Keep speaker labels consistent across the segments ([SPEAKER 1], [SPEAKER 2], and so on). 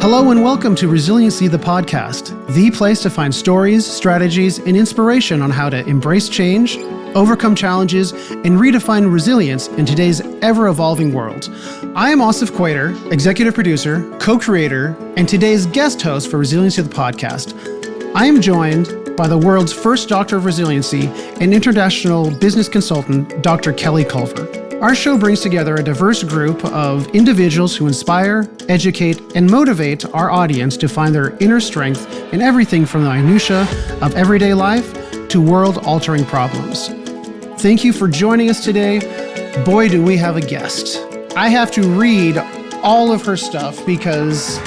[SPEAKER 1] Hello and welcome to Resiliency, the podcast, the place to find stories, strategies, and inspiration on how to embrace change, overcome challenges, and redefine resilience in today's ever-evolving world. I am Asef Quader, executive producer, co-creator, and today's guest host for Resiliency, the podcast. I am joined by the world's first doctor of resiliency and international business consultant, Dr. Kelly Culver. Our show brings together a diverse group of individuals who inspire, educate, and motivate our audience to find their inner strength in everything from the minutiae of everyday life to world-altering problems. Thank you for joining us today. Boy, do we have a guest. I have to read all of her stuff because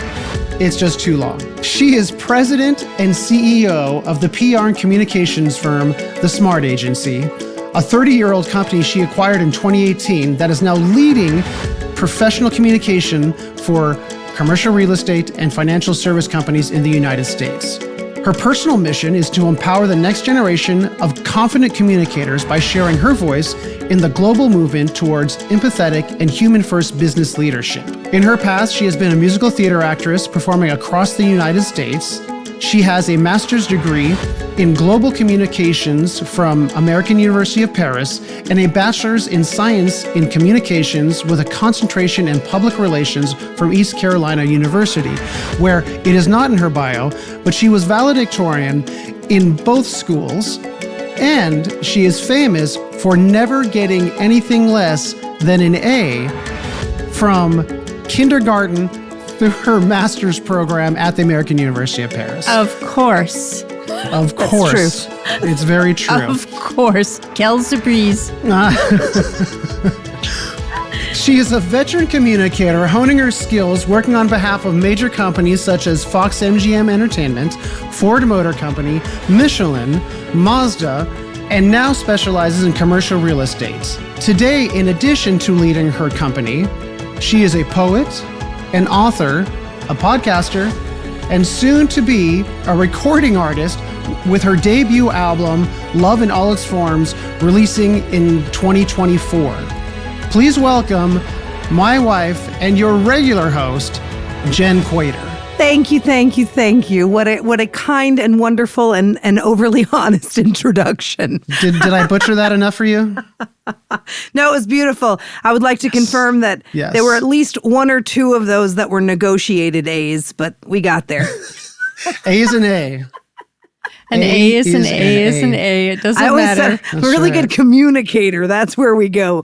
[SPEAKER 1] it's just too long. She is president and CEO of the PR and communications firm, The Smart Agency, a 30-year-old company she acquired in 2018 that is now leading professional communication for commercial real estate and financial service companies in the United States. Her personal mission is to empower the next generation of confident communicators by sharing her voice in the global movement towards empathetic and human-first business leadership. In her past, she has been a musical theater actress performing across the United States. She has a master's degree in global communications from American University of Paris and a bachelor's in science in communications with a concentration in public relations from East Carolina University, where it is not in her bio, but she was valedictorian in both schools, and she is famous for never getting anything less than an A from kindergarten through her master's program at the American University of Paris.
[SPEAKER 2] Of course.
[SPEAKER 1] Of course.
[SPEAKER 2] That's true.
[SPEAKER 1] It's very true.
[SPEAKER 2] Of course. Quelle surprise.
[SPEAKER 1] She is a veteran communicator, honing her skills, working on behalf of major companies such as Fox MGM Entertainment, Ford Motor Company, Michelin, Mazda, and now specializes in commercial real estate. Today, in addition to leading her company, she is a poet, an author, a podcaster, and soon to be a recording artist with her debut album, Love in All Its Forms, releasing in 2024. Please welcome my wife and your regular host, Jenn Quader.
[SPEAKER 3] Thank you. What a kind and wonderful and overly honest introduction.
[SPEAKER 1] Did I butcher that enough for you?
[SPEAKER 3] No, it was beautiful. I would like to confirm that there were at least one or two of those that were negotiated A's, but we got there.
[SPEAKER 1] A is an A.
[SPEAKER 2] An A is an A is an A. It doesn't matter.
[SPEAKER 3] A really good communicator. That's where we go.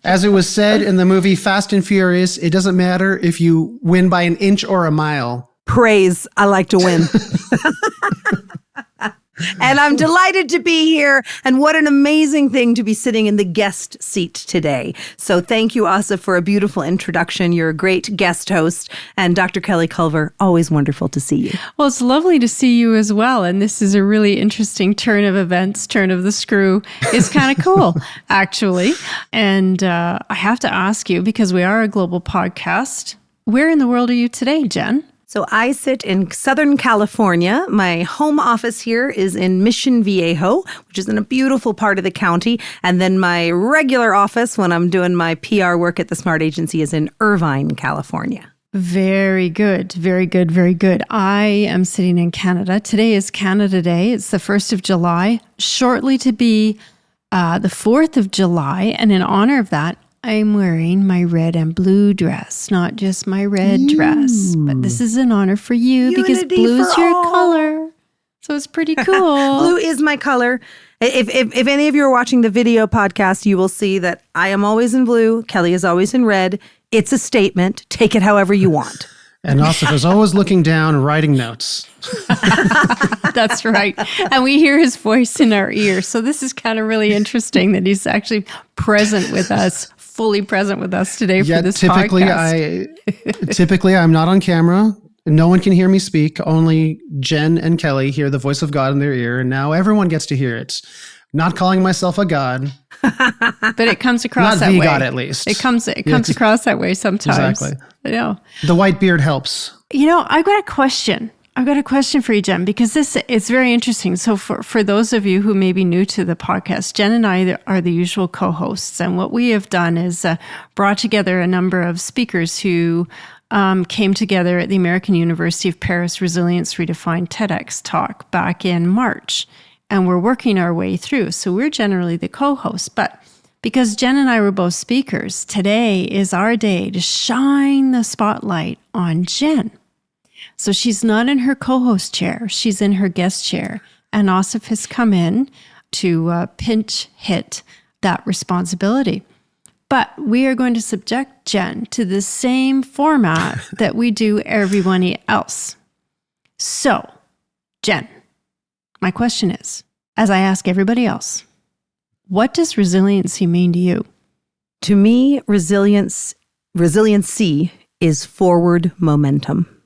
[SPEAKER 1] As it was said in the movie Fast and Furious, it doesn't matter if you win by an inch or a mile.
[SPEAKER 3] Praise. I like to win. And I'm delighted to be here. And what an amazing thing to be sitting in the guest seat today. So thank you, Asef, for a beautiful introduction. You're a great guest host. And Dr. Kelly Culver, always wonderful to see you.
[SPEAKER 2] Well, it's lovely to see you as well. And this is a really interesting turn of events, turn of the screw. It's kind of cool, actually. And I have to ask you, because we are a global podcast, where in the world are you today, Jenn?
[SPEAKER 3] So I sit in Southern California. My home office here is in Mission Viejo, which is in a beautiful part of the county. And then my regular office, when I'm doing my PR work at the Smart Agency, is in Irvine, California.
[SPEAKER 2] Very good. Very good. Very good. I am sitting in Canada. Today is Canada Day. It's the 1st of July, shortly to be the 4th of July. And in honor of that, I'm wearing my red and blue dress, not just my red dress, but this is an honor for you because blue is your color. So it's pretty cool.
[SPEAKER 3] Blue is my color. If any of you are watching the video podcast, you will see that I am always in blue. Kelly is always in red. It's a statement. Take it however you want.
[SPEAKER 1] And Asef is always looking down, writing notes.
[SPEAKER 2] That's right. And we hear his voice in our ear. So this is kind of really interesting that he's actually present with us, fully present with us today for this podcast.
[SPEAKER 1] Typically, I'm not on camera. No one can hear me speak. Only Jenn and Kelly hear the voice of God in their ear. And now everyone gets to hear it. Not calling myself a god.
[SPEAKER 2] But it comes across that way.
[SPEAKER 1] Not the god, at least.
[SPEAKER 2] It comes across that way sometimes.
[SPEAKER 1] Exactly.
[SPEAKER 2] I know.
[SPEAKER 1] The white beard helps.
[SPEAKER 2] You know, I've got a question for you, Jenn, because this is very interesting. So for those of you who may be new to the podcast, Jenn and I are the usual co-hosts. And what we have done is brought together a number of speakers who came together at the American University of Paris Resilience Redefined TEDx talk back in March, and we're working our way through. So we're generally the co-hosts, but because Jenn and I were both speakers, today is our day to shine the spotlight on Jenn. So she's not in her co-host chair, she's in her guest chair, and Asef has come in to pinch hit that responsibility. But we are going to subject Jenn to the same format that we do everyone else. So, Jenn, my question is, as I ask everybody else, what does resiliency mean to you?
[SPEAKER 3] To me, resiliency is forward momentum.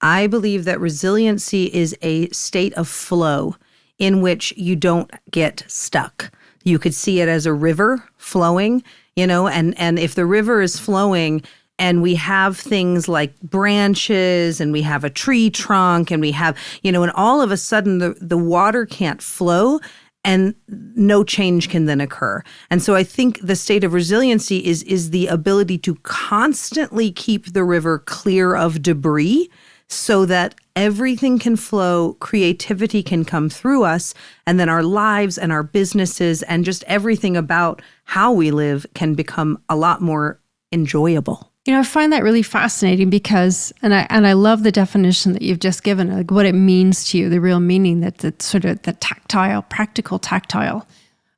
[SPEAKER 3] I believe that resiliency is a state of flow in which you don't get stuck. You could see it as a river flowing, and if the river is flowing and we have things like branches and we have a tree trunk and we have, and all of a sudden the water can't flow and no change can then occur. And so I think the state of resiliency is the ability to constantly keep the river clear of debris so that everything can flow, creativity can come through us, and then our lives and our businesses and just everything about how we live can become a lot more enjoyable.
[SPEAKER 2] I find that really fascinating because, and I love the definition that you've just given, like what it means to you, the real meaning, that the sort of the tactile, practical tactile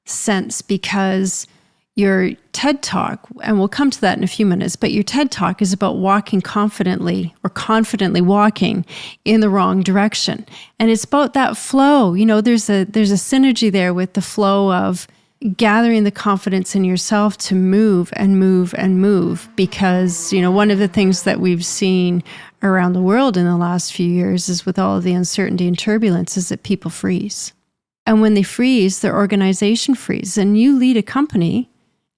[SPEAKER 2] sense, because your TED Talk, and we'll come to that in a few minutes, but your TED Talk is about walking confidently or confidently walking in the wrong direction. And it's about that flow. There's a synergy there with the flow of gathering the confidence in yourself to move and move and move, because, one of the things that we've seen around the world in the last few years is with all of the uncertainty and turbulence is that people freeze. And when they freeze, their organization freezes. And you lead a company,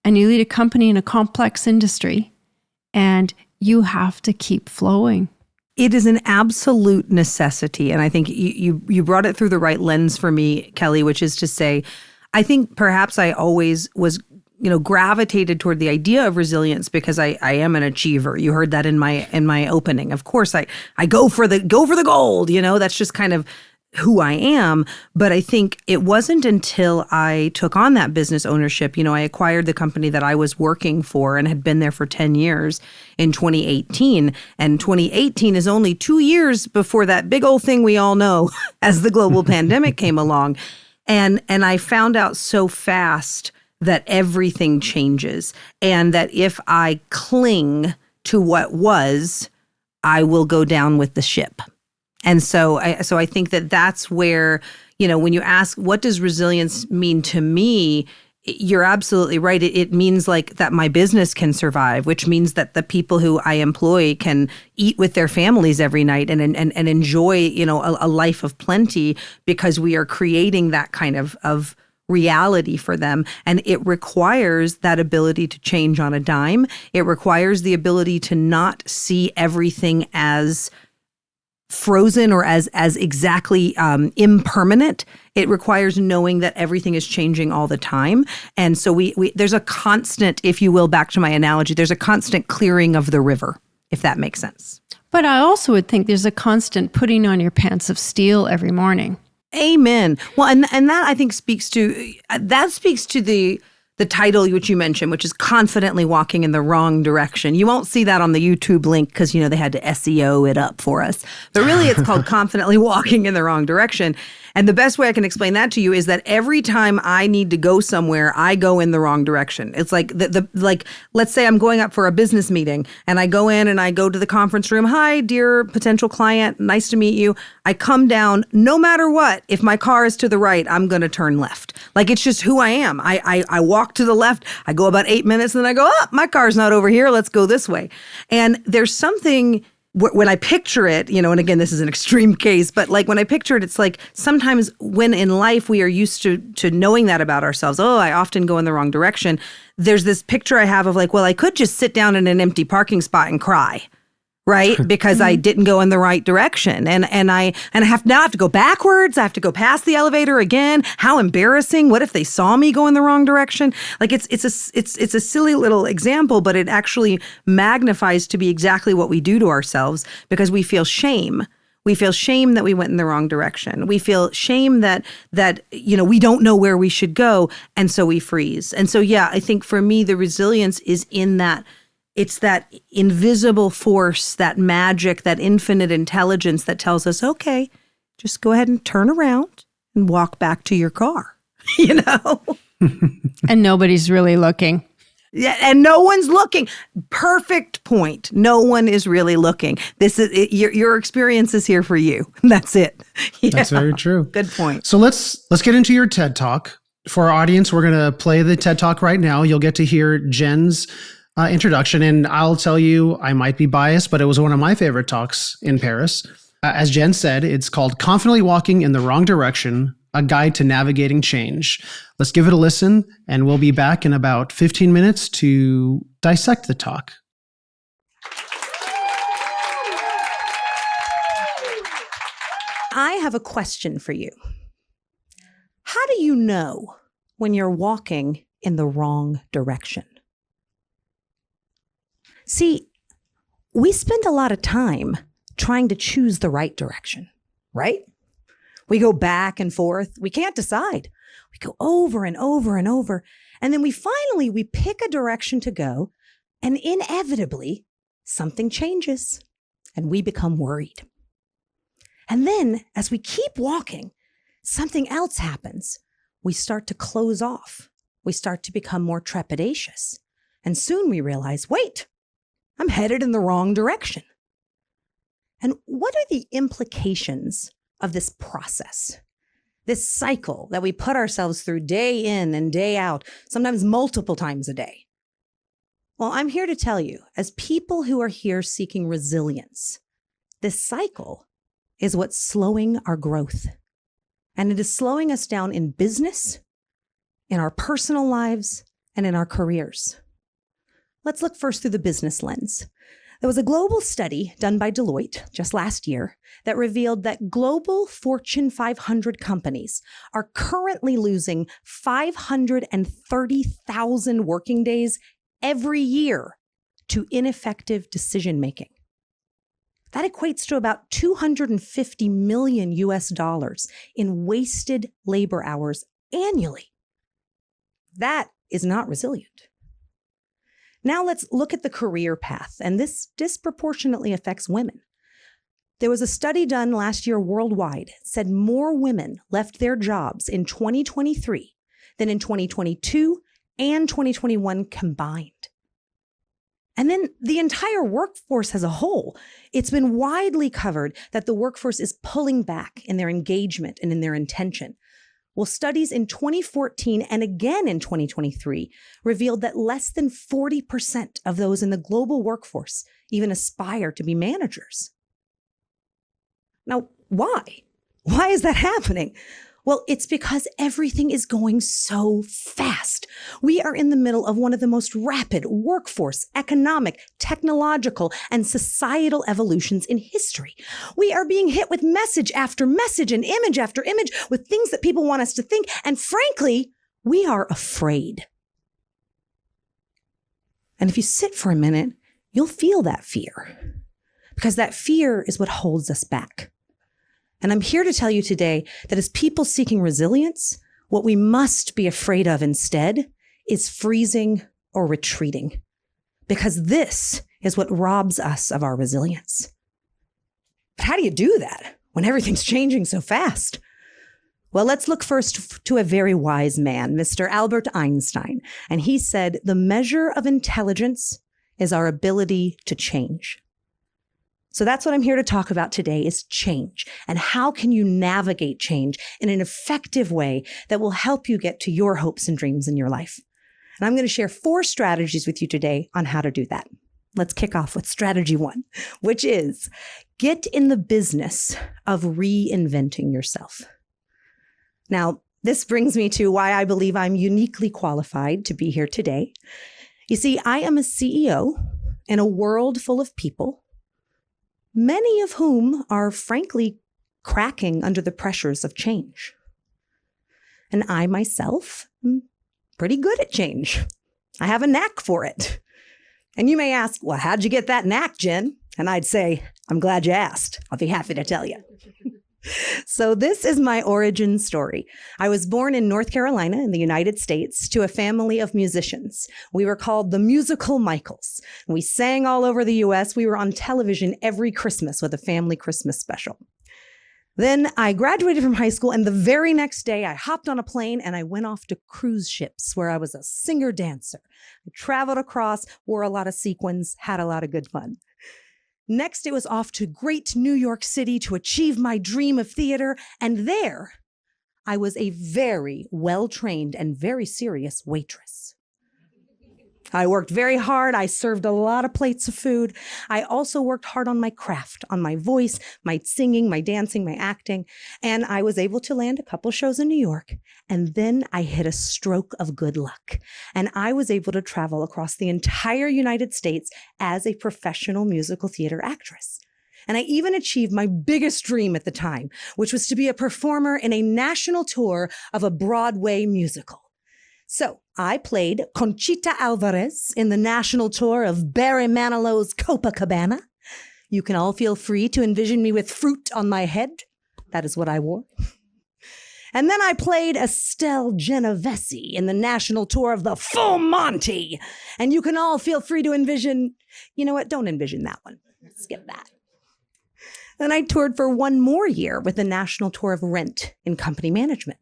[SPEAKER 2] and you lead a company in a complex industry, and you have to keep flowing.
[SPEAKER 3] It is an absolute necessity. And I think you brought it through the right lens for me, Kelly, which is to say, I think perhaps I always was, gravitated toward the idea of resilience because I am an achiever. You heard that in my opening. Of course, I go for the gold. That's just kind of who I am. But I think it wasn't until I took on that business ownership. I acquired the company that I was working for and had been there for 10 years in 2018. And 2018 is only 2 years before that big old thing we all know as the global pandemic came along. And I found out so fast that everything changes, and that if I cling to what was, I will go down with the ship. And so I think that that's where, when you ask, what does resilience mean to me? You're absolutely right. It means like that my business can survive, which means that the people who I employ can eat with their families every night and enjoy, a life of plenty, because we are creating that kind of reality for them. And it requires that ability to change on a dime. It requires the ability to not see everything as frozen or as exactly impermanent. It requires knowing that everything is changing all the time. And so we there's a constant, if you will, back to my analogy, there's a constant clearing of the river, if that makes sense.
[SPEAKER 2] But I also would think there's a constant putting on your pants of steel every morning.
[SPEAKER 3] Amen. Well, and that I think speaks to the title which you mentioned, which is confidently walking in the wrong direction. You won't see that on the YouTube link because, they had to SEO it up for us. But really, it's called confidently walking in the wrong direction. And the best way I can explain that to you is that every time I need to go somewhere, I go in the wrong direction. It's like like, let's say I'm going up for a business meeting and I go in and I go to the conference room. Hi, dear potential client. Nice to meet you. I come down, no matter what, if my car is to the right, I'm going to turn left. Like, it's just who I am. I walk to the left. I go about 8 minutes and then I go, my car's not over here. Let's go this way. And there's something when I picture it, and again, this is an extreme case, but like when I picture it, it's like sometimes when in life we are used to knowing that about ourselves. Oh, I often go in the wrong direction. There's this picture I have of like, well, I could just sit down in an empty parking spot and cry, right? Because I didn't go in the right direction. And I have to go backwards. I have to go past the elevator again. How embarrassing. What if they saw me go in the wrong direction? Like it's a silly little example, but it actually magnifies to be exactly what we do to ourselves because we feel shame. We feel shame that we went in the wrong direction. We feel shame that we don't know where we should go. And so we freeze. And so, yeah, I think for me, the resilience is in that. It's that invisible force, that magic, that infinite intelligence that tells us, okay, just go ahead and turn around and walk back to your car,
[SPEAKER 2] And nobody's really looking.
[SPEAKER 3] Yeah, and no one's looking. Perfect point. No one is really looking. This is your experience is here for you. That's it. Yeah.
[SPEAKER 1] That's very true.
[SPEAKER 3] Good point.
[SPEAKER 1] So let's get into your TED Talk. For our audience, we're going to play the TED Talk right now. You'll get to hear Jenn's introduction. And I'll tell you, I might be biased, but it was one of my favorite talks in Paris. As Jenn said, it's called Confidently Walking in the Wrong Direction, a Guide to Navigating Change. Let's give it a listen, and we'll be back in about 15 minutes to dissect the talk.
[SPEAKER 3] I have a question for you. How do you know when you're walking in the wrong direction? See, we spend a lot of time trying to choose the right direction, right? We go back and forth. We can't decide. We go over and over and over. And then we pick a direction to go. And inevitably, something changes and we become worried. And then as we keep walking, something else happens. We start to close off. We start to become more trepidatious. And soon we realize, wait, I'm headed in the wrong direction. And what are the implications of this process, this cycle that we put ourselves through day in and day out, sometimes multiple times a day? Well, I'm here to tell you, as people who are here seeking resilience, this cycle is what's slowing our growth. And it is slowing us down in business, in our personal lives, and in our careers. Let's look first through the business lens. There was a global study done by Deloitte just last year that revealed that global Fortune 500 companies are currently losing 530,000 working days every year to ineffective decision making. That equates to about $250 million in wasted labor hours annually. That is not resilient. Now let's look at the career path, and this disproportionately affects women. There was a study done last year worldwide, said more women left their jobs in 2023 than in 2022 and 2021 combined. And then the entire workforce as a whole, it's been widely covered that the workforce is pulling back in their engagement and in their intention. Well, studies in 2014 and again in 2023 revealed that less than 40% of those in the global workforce even aspire to be managers. Now, why? Why is that happening? Well, it's because everything is going so fast. We are in the middle of one of the most rapid workforce, economic, technological, and societal evolutions in history. We are being hit with message after message and image after image with things that people want us to think. And frankly, we are afraid. And if you sit for a minute, you'll feel that fear, because that fear is what holds us back. And I'm here to tell you today that as people seeking resilience, what we must be afraid of instead is freezing or retreating, because this is what robs us of our resilience. But how do you do that when everything's changing so fast? Well, let's look first to a very wise man, Mr. Albert Einstein. And he said, the measure of intelligence is our ability to change. So that's what I'm here to talk about today, is change. And how can you navigate change in an effective way that will help you get to your hopes and dreams in your life? And I'm going to share 4 strategies with you today on how to do that. Let's kick off with strategy 1, which is get in the business of reinventing yourself. Now, this brings me to why I believe I'm uniquely qualified to be here today. You see, I am a CEO in a world full of people many of whom are frankly cracking under the pressures of change. And I myself am pretty good at change. I have a knack for it. And you may ask, well, how'd you get that knack, Jen? And I'd say, I'm glad you asked. I'll be happy to tell you. So this is my origin story. I was born in North Carolina in the United States to a family of musicians. We were called the Musical Michaels. We sang all over the U.S. We were on television every Christmas with a family Christmas special. Then I graduated from high school, and the very next day I hopped on a plane and I went off to cruise ships where I was a singer-dancer. I traveled across, wore a lot of sequins, had a lot of good fun. Next, it was off to great New York City to achieve my dream of theater, and there I was a very well-trained and very serious waitress. I worked very hard. I served a lot of plates of food. I also worked hard on my craft, on my voice, my singing, my dancing, my acting. And I was able to land a couple shows in New York. And then I hit a stroke of good luck. And I was able to travel across the entire United States as a professional musical theater actress. And I even achieved my biggest dream at the time, which was to be a performer in a national tour of a Broadway musical. So I played Conchita Alvarez in the national tour of Barry Manilow's Copacabana. You can all feel free to envision me with fruit on my head. That is what I wore. And then I played Estelle Genovese in the national tour of the Full Monty. And you can all feel free to envision, you know what, don't envision that one. Skip that. Then I toured for one more year with the national tour of Rent in company management.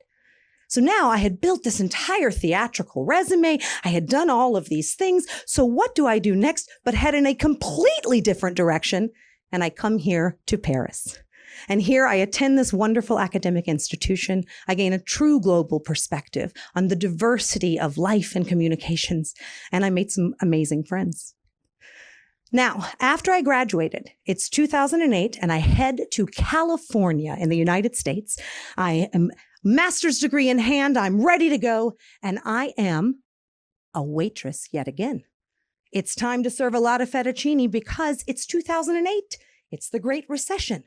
[SPEAKER 3] So now I had built this entire theatrical resume. I had done all of these things. So what do I do next but head in a completely different direction? And I come here to Paris. And here I attend this wonderful academic institution. I gain a true global perspective on the diversity of life and communications. And I made some amazing friends. Now, after I graduated, it's 2008, and I head to California in the United States. I am master's degree in hand. I'm ready to go. And I am a waitress yet again. It's time to serve a lot of fettuccine because it's 2008. It's the Great Recession.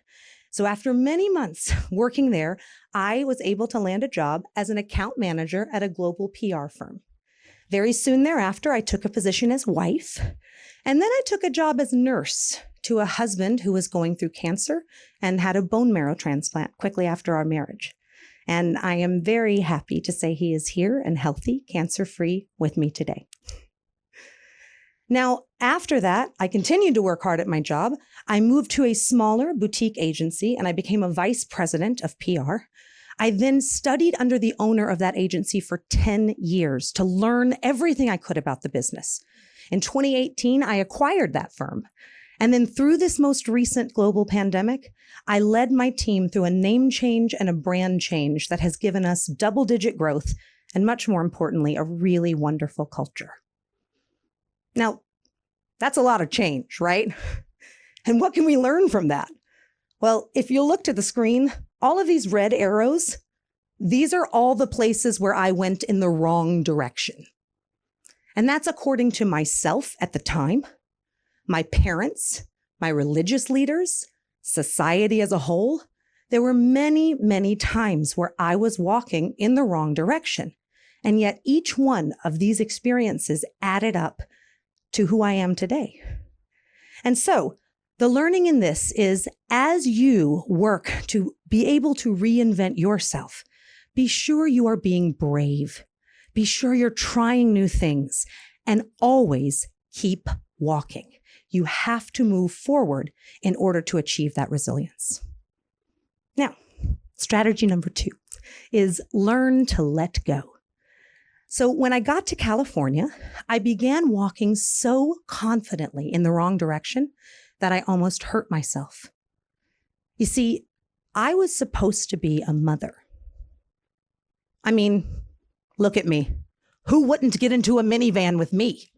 [SPEAKER 3] So after many months working there, I was able to land a job as an account manager at a global PR firm. Very soon thereafter, I took a position as wife. And then I took a job as nurse to a husband who was going through cancer and had a bone marrow transplant quickly after our marriage. And I am very happy to say he is here and healthy, cancer-free with me today. Now, after that, I continued to work hard at my job. I moved to a smaller boutique agency and I became a vice president of PR. I then studied under the owner of that agency for 10 years to learn everything I could about the business. In 2018, I acquired that firm. And then through this most recent global pandemic, I led my team through a name change and a brand change that has given us double-digit growth and, much more importantly, a really wonderful culture. Now, that's a lot of change, right? And what can we learn from that? Well, if you look to the screen, all of these red arrows, these are all the places where I went in the wrong direction. And that's according to myself at the time, my parents, my religious leaders, society as a whole. There were many, many times where I was walking in the wrong direction. And yet each one of these experiences added up to who I am today. And so the learning in this is as you work to be able to reinvent yourself, be sure you are being brave. Be sure you're trying new things and always keep walking. You have to move forward in order to achieve that resilience. Now, strategy number 2 is learn to let go. So when I got to California, I began walking so confidently in the wrong direction that I almost hurt myself. You see, I was supposed to be a mother. I mean, look at me. Who wouldn't get into a minivan with me?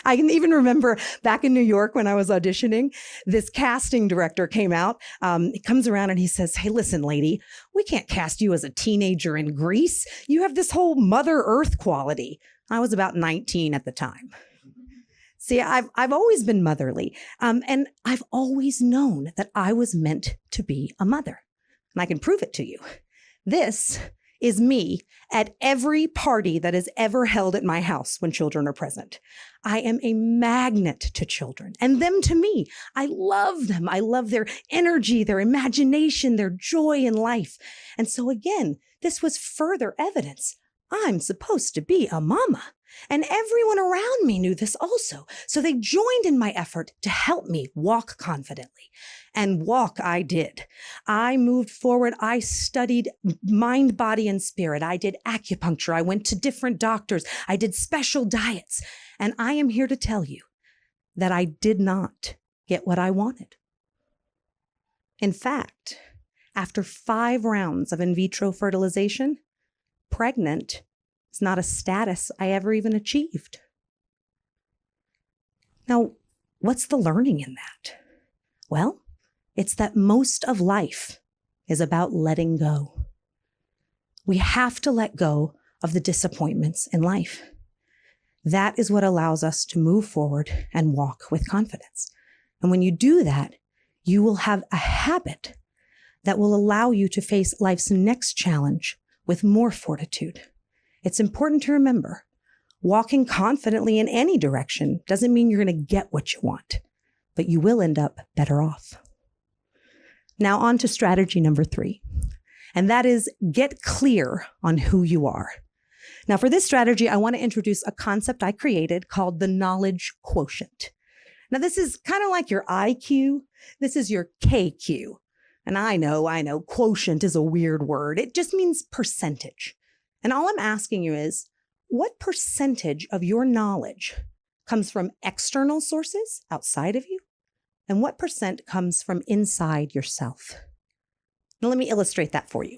[SPEAKER 3] I can even remember back in New York when I was auditioning, this casting director came out. He comes around and he says, "Hey, listen, lady, we can't cast you as a teenager in Greece. You have this whole Mother Earth quality." I was about 19 at the time. See, I've always been motherly, and I've always known that I was meant to be a mother. And I can prove it to you. This is me at every party that is ever held at my house when children are present. I am a magnet to children and them to me. I love them. I love their energy, their imagination, their joy in life. And so again, this was further evidence. I'm supposed to be a mama. And everyone around me knew this also. So they joined in my effort to help me walk confidently. And walk I did. I moved forward. I studied mind, body, and spirit. I did acupuncture. I went to different doctors. I did special diets. And I am here to tell you that I did not get what I wanted. In fact, after 5 rounds of in vitro fertilization, pregnant is not a status I ever even achieved. Now, what's the learning in that? Well, it's that most of life is about letting go. We have to let go of the disappointments in life. That is what allows us to move forward and walk with confidence. And when you do that, you will have a habit that will allow you to face life's next challenge with more fortitude. It's important to remember, walking confidently in any direction doesn't mean you're going to get what you want, but you will end up better off. Now on to strategy number 3, and that is get clear on who you are. Now for this strategy, I want to introduce a concept I created called the Knowledge Quotient. Now this is kind of like your IQ. This is your KQ. And I know, quotient is a weird word. It just means percentage. And all I'm asking you is, what percentage of your knowledge comes from external sources outside of you? And what percent comes from inside yourself? Now, let me illustrate that for you.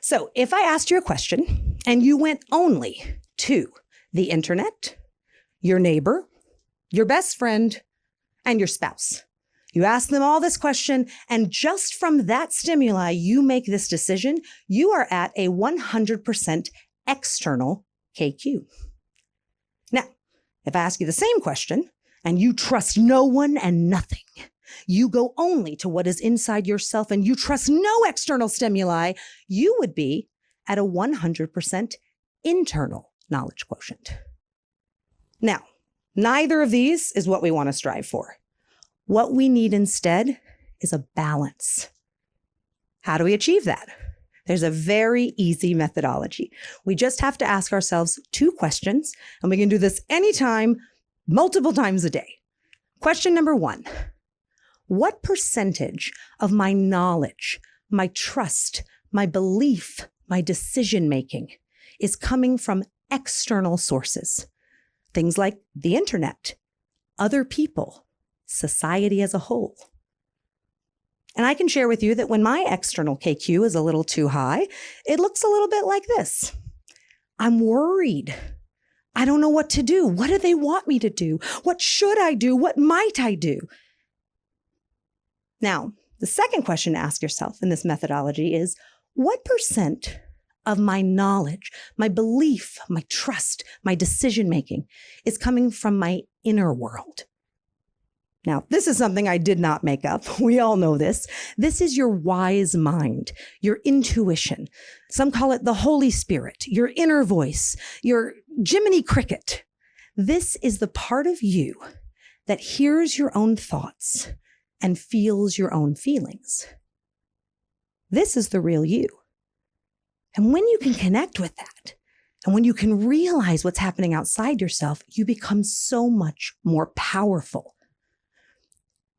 [SPEAKER 3] So if I asked you a question and you went only to the internet, your neighbor, your best friend, and your spouse, you ask them all this question, and just from that stimuli, you make this decision, you are at a 100% external KQ. Now, if I ask you the same question, and you trust no one and nothing, you go only to what is inside yourself, and you trust no external stimuli, you would be at a 100% internal knowledge quotient. Now, neither of these is what we want to strive for. What we need instead is a balance. How do we achieve that? There's a very easy methodology. We just have to ask ourselves 2 questions, and we can do this anytime, multiple times a day. Question number 1, what percentage of my knowledge, my trust, my belief, my decision-making is coming from external sources? Things like the internet, other people, society as a whole. And I can share with you that when my external KQ is a little too high, it looks a little bit like this. I'm worried. I don't know what to do. What do they want me to do? What should I do? What might I do? Now, the second question to ask yourself in this methodology is, what percent of my knowledge, my belief, my trust, my decision-making is coming from my inner world? Now, this is something I did not make up. We all know this. This is your wise mind, your intuition. Some call it the Holy Spirit, your inner voice, your Jiminy Cricket. This is the part of you that hears your own thoughts and feels your own feelings. This is the real you. And when you can connect with that, and when you can realize what's happening outside yourself, you become so much more powerful.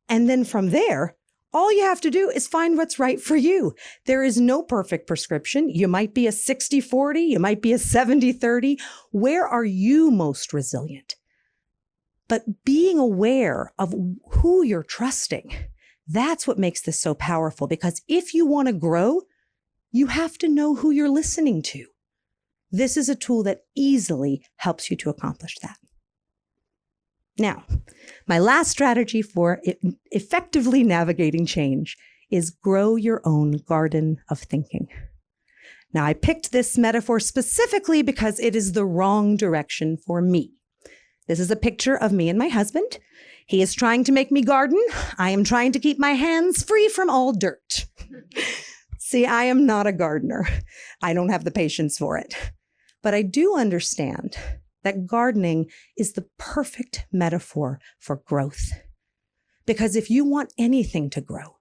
[SPEAKER 3] And then from there, all you have to do is find what's right for you. There is no perfect prescription. You might be a 60-40, you might be a 70-30. Where are you most resilient? But being aware of who you're trusting, that's what makes this so powerful. Because if you want to grow, you have to know who you're listening to. This is a tool that easily helps you to accomplish that. Now, my last strategy for effectively navigating change is grow your own garden of thinking. Now, I picked this metaphor specifically because it is the wrong direction for me. This is a picture of me and my husband. He is trying to make me garden. I am trying to keep my hands free from all dirt. See, I am not a gardener. I don't have the patience for it. But I do understand that gardening is the perfect metaphor for growth. Because if you want anything to grow,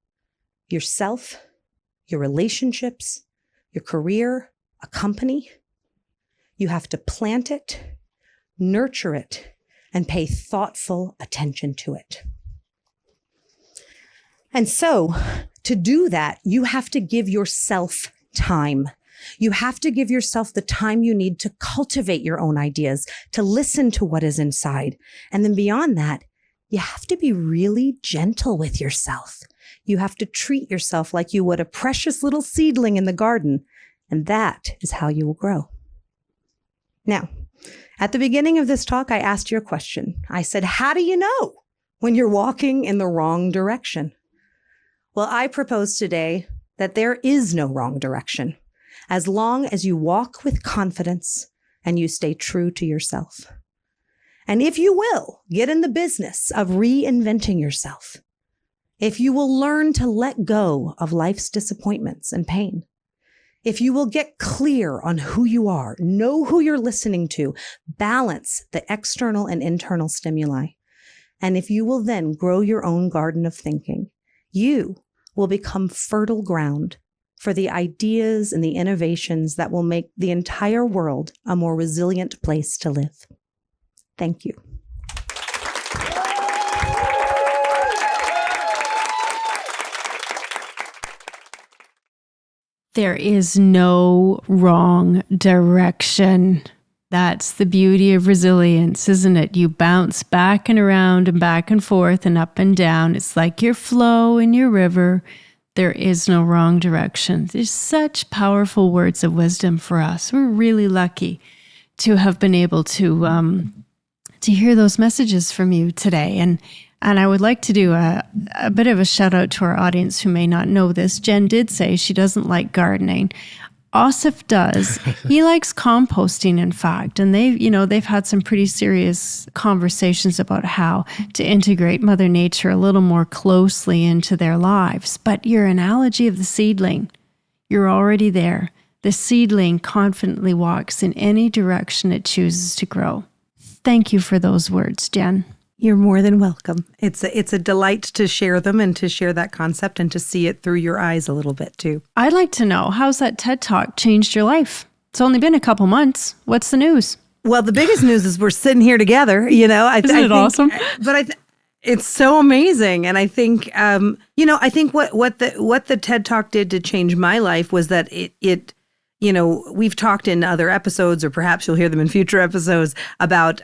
[SPEAKER 3] yourself, your relationships, your career, a company, you have to plant it, nurture it, and pay thoughtful attention to it. And so, to do that, you have to give yourself time. You have to give yourself the time you need to cultivate your own ideas, to listen to what is inside. And then beyond that, you have to be really gentle with yourself. You have to treat yourself like you would a precious little seedling in the garden. And that is how you will grow. Now, at the beginning of this talk, I asked you a question. I said, how do you know when you're walking in the wrong direction? Well, I propose today that there is no wrong direction, as long as you walk with confidence and you stay true to yourself. And if you will get in the business of reinventing yourself, if you will learn to let go of life's disappointments and pain, if you will get clear on who you are, know who you're listening to, balance the external and internal stimuli, and if you will then grow your own garden of thinking, you will become fertile ground for the ideas and the innovations that will make the entire world a more resilient place to live. Thank you.
[SPEAKER 2] There is no wrong direction. That's the beauty of resilience, isn't it? You bounce back and around and back and forth and up and down. It's like your flow in your river. There is no wrong direction. There's such powerful words of wisdom for us. We're really lucky to have been able to hear those messages from you today. And I would like to do a bit of a shout out to our audience who may not know this. Jenn did say she doesn't like gardening. Asef does. He likes composting, in fact, and they've had some pretty serious conversations about how to integrate Mother Nature a little more closely into their lives. But your analogy of the seedling, you're already there. The seedling confidently walks in any direction it chooses to grow. Thank you for those words, Jenn.
[SPEAKER 3] You're more than welcome. It's a delight to share them and to share that concept and to see it through your eyes a little bit too.
[SPEAKER 2] I'd like to know, how's that TED Talk changed your life? It's only been a couple months. What's the news?
[SPEAKER 3] Well, the biggest news is we're sitting here together,
[SPEAKER 2] Isn't it awesome?
[SPEAKER 3] But it's so amazing. And I think, I think what the TED Talk did to change my life was that it we've talked in other episodes, or perhaps you'll hear them in future episodes, about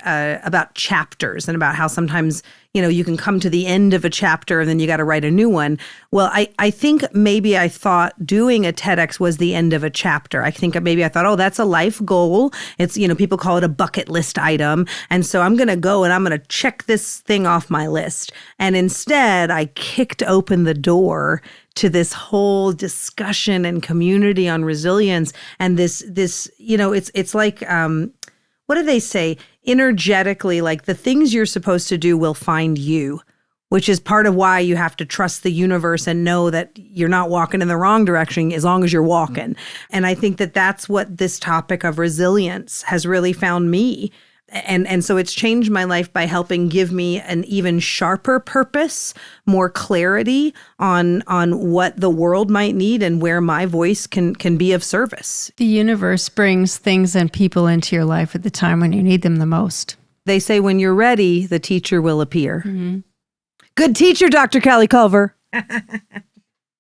[SPEAKER 3] chapters and about how sometimes, you can come to the end of a chapter and then you got to write a new one. Well, I think maybe I thought doing a TEDx was the end of a chapter. I think maybe I thought, oh, that's a life goal. It's, people call it a bucket list item. And so I'm going to go and I'm going to check this thing off my list. And instead, I kicked open the door to this whole discussion and community on resilience. And this, it's like, what do they say? Energetically, like the things you're supposed to do will find you, which is part of why you have to trust the universe and know that you're not walking in the wrong direction as long as you're walking. And I think that that's what this topic of resilience has really found me. And so it's changed my life by helping give me an even sharper purpose, more clarity on what the world might need and where my voice can be of service.
[SPEAKER 2] The universe brings things and people into your life at the time when you need them the most.
[SPEAKER 3] They say when you're ready, the teacher will appear. Mm-hmm. Good teacher, Dr. Callie Culver.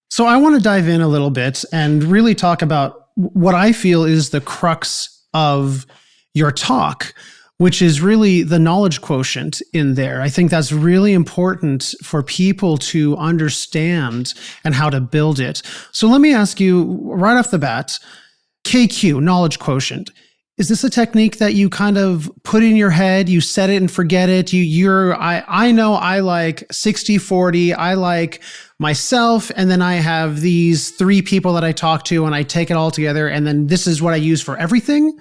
[SPEAKER 1] So I want to dive in a little bit and really talk about what I feel is the crux of your talk, which is really the knowledge quotient in there. I think that's really important for people to understand and how to build it. So let me ask you right off the bat, KQ, knowledge quotient. Is this a technique that you kind of put in your head, you set it and forget it? I know I like 60-40, I like myself, and then I have these 3 people that I talk to and I take it all together, and then this is what I use for everything?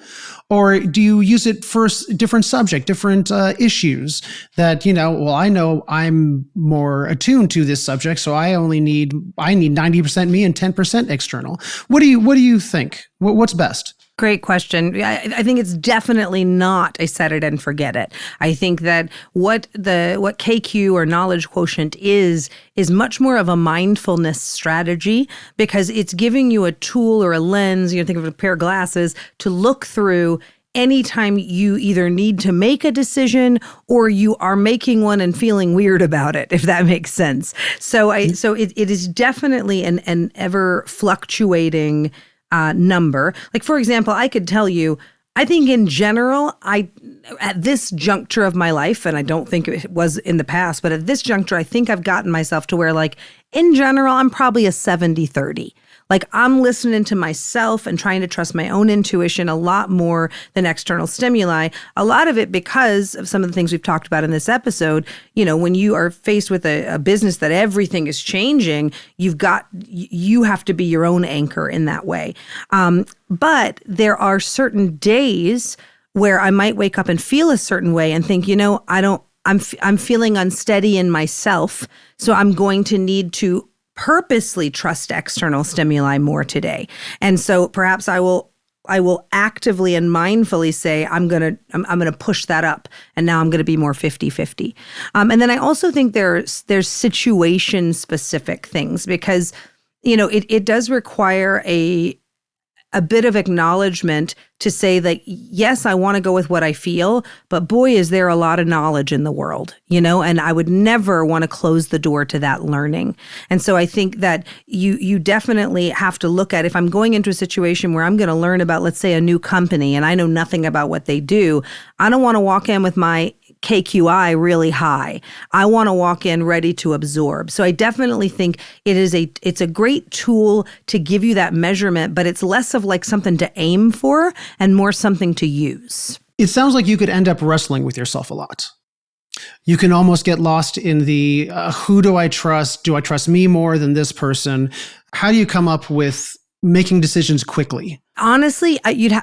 [SPEAKER 1] Or do you use it for different subject, different issues that, I know I'm more attuned to this subject, so I need 90% me and 10% external. What do you think? What's best?
[SPEAKER 3] Great question. I think it's definitely not a set it and forget it. I think that what KQ or knowledge quotient is much more of a mindfulness strategy, because it's giving you a tool or a lens, think of a pair of glasses, to look through anytime you either need to make a decision or you are making one and feeling weird about it, if that makes sense. So it is definitely an ever fluctuating number. Like, for example, I could tell you, I think in general, at this juncture of my life, and I don't think it was in the past, but at this juncture, I think I've gotten myself to where, like, in general, I'm probably a 70-30. Like, I'm listening to myself and trying to trust my own intuition a lot more than external stimuli. A lot of it because of some of the things we've talked about in this episode. When you are faced with a business that everything is changing, you have to be your own anchor in that way. But there are certain days where I might wake up and feel a certain way and think, I'm feeling unsteady in myself, so I'm going to need to purposely trust external stimuli more today. And so perhaps I will actively and mindfully say, I'm going to push that up. And now I'm going to be more 50-50. And then I also think there's situation specific things, because, it does require a bit of acknowledgement to say that, yes, I want to go with what I feel, but boy, is there a lot of knowledge in the world, and I would never want to close the door to that learning. And so I think that you definitely have to look at, if I'm going into a situation where I'm going to learn about, let's say, a new company, and I know nothing about what they do, I don't want to walk in with my KQI really high. I want to walk in ready to absorb. So I definitely think it's a great tool to give you that measurement, but it's less of like something to aim for and more something to use.
[SPEAKER 1] It sounds like you could end up wrestling with yourself a lot. You can almost get lost in the who do I trust? Do I trust me more than this person? How do you come up with making decisions quickly?
[SPEAKER 3] Honestly,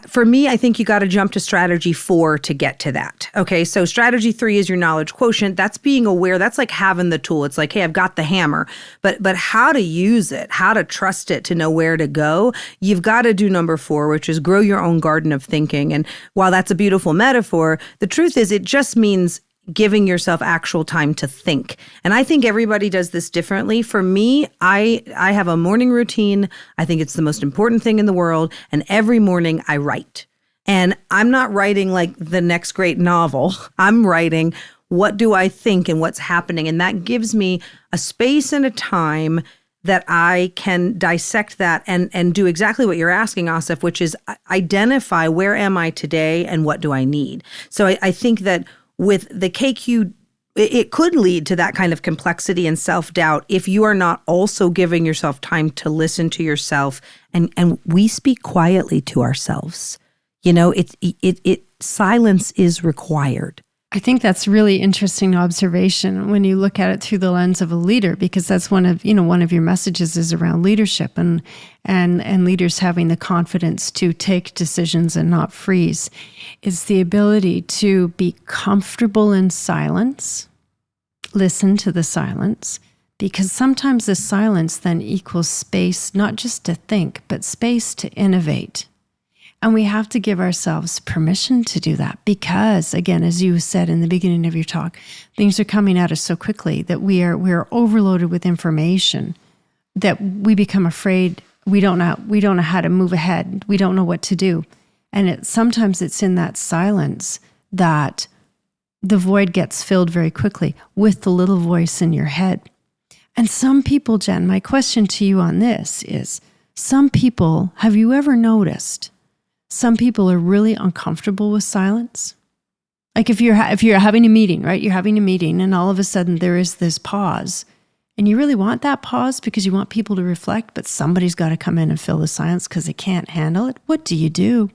[SPEAKER 3] for me, I think you got to jump to strategy 4 to get to that. Okay, so strategy 3 is your knowledge quotient. That's being aware. That's like having the tool. It's like, hey, I've got the hammer, but how to use it, how to trust it to know where to go. You've got to do number 4, which is grow your own garden of thinking. And while that's a beautiful metaphor, the truth is it just means giving yourself actual time to think. And I think everybody does this differently. For me, I have a morning routine. I think it's the most important thing in the world. And every morning I write. And I'm not writing like the next great novel. I'm writing, what do I think and what's happening? And that gives me a space and a time that I can dissect that and do exactly what you're asking, Asef, which is identify, where am I today and what do I need? So I think that with the KQ, it could lead to that kind of complexity and self-doubt if you are not also giving yourself time to listen to yourself. And we speak quietly to ourselves. Silence is required.
[SPEAKER 2] I think that's really interesting observation when you look at it through the lens of a leader, because that's one of your messages is around leadership and leaders having the confidence to take decisions and not freeze. It's the ability to be comfortable in silence, listen to the silence, because sometimes the silence then equals space, not just to think, but space to innovate. And we have to give ourselves permission to do that because, again, as you said in the beginning of your talk, things are coming at us so quickly that we are overloaded with information that we become afraid. We don't know how to move ahead. We don't know what to do. And sometimes it's in that silence that the void gets filled very quickly with the little voice in your head. And some people, Jenn, my question to you on this is, some people, have you ever noticed, some people are really uncomfortable with silence? Like if you're having a meeting, right? You're having a meeting and all of a sudden there is this pause and you really want that pause because you want people to reflect, but somebody's got to come in and fill the silence because they can't handle it. What do you do?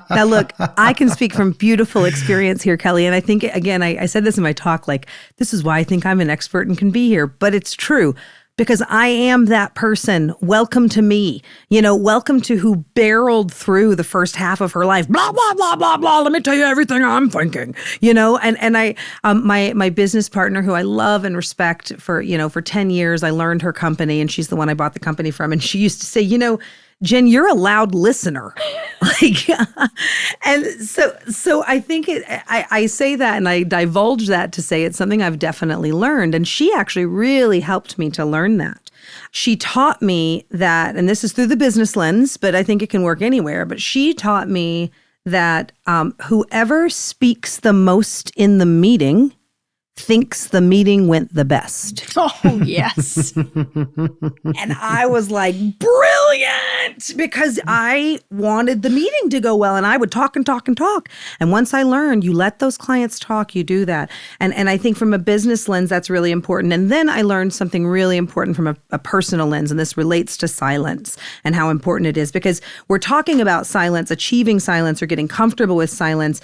[SPEAKER 3] Now, look, I can speak from beautiful experience here, Kelly. And I think, again, I said this in my talk, like, this is why I think I'm an expert and can be here. But it's true. because I am that person. Welcome to me. Welcome to who barreled through the first half of her life. Blah, blah, blah, blah, blah. Let me tell you everything I'm thinking. And I, my business partner, who I love and respect for 10 years, I learned her company, and she's the one I bought the company from. And she used to say, Jenn, you're a loud listener. And so I think I say that, and I divulge that to say it's something I've definitely learned. And she actually really helped me to learn that. She taught me that, and this is through the business lens, but I think it can work anywhere. But she taught me that whoever speaks the most in the meeting thinks the meeting went the best.
[SPEAKER 2] Oh, yes.
[SPEAKER 3] And I was like, brilliant, because I wanted the meeting to go well, and I would talk and talk and talk. And once I learned, you let those clients talk, you do that. And I think from a business lens, that's really important. And then I learned something really important from a personal lens, and this relates to silence and how important it is, because we're talking about silence, achieving silence, or getting comfortable with silence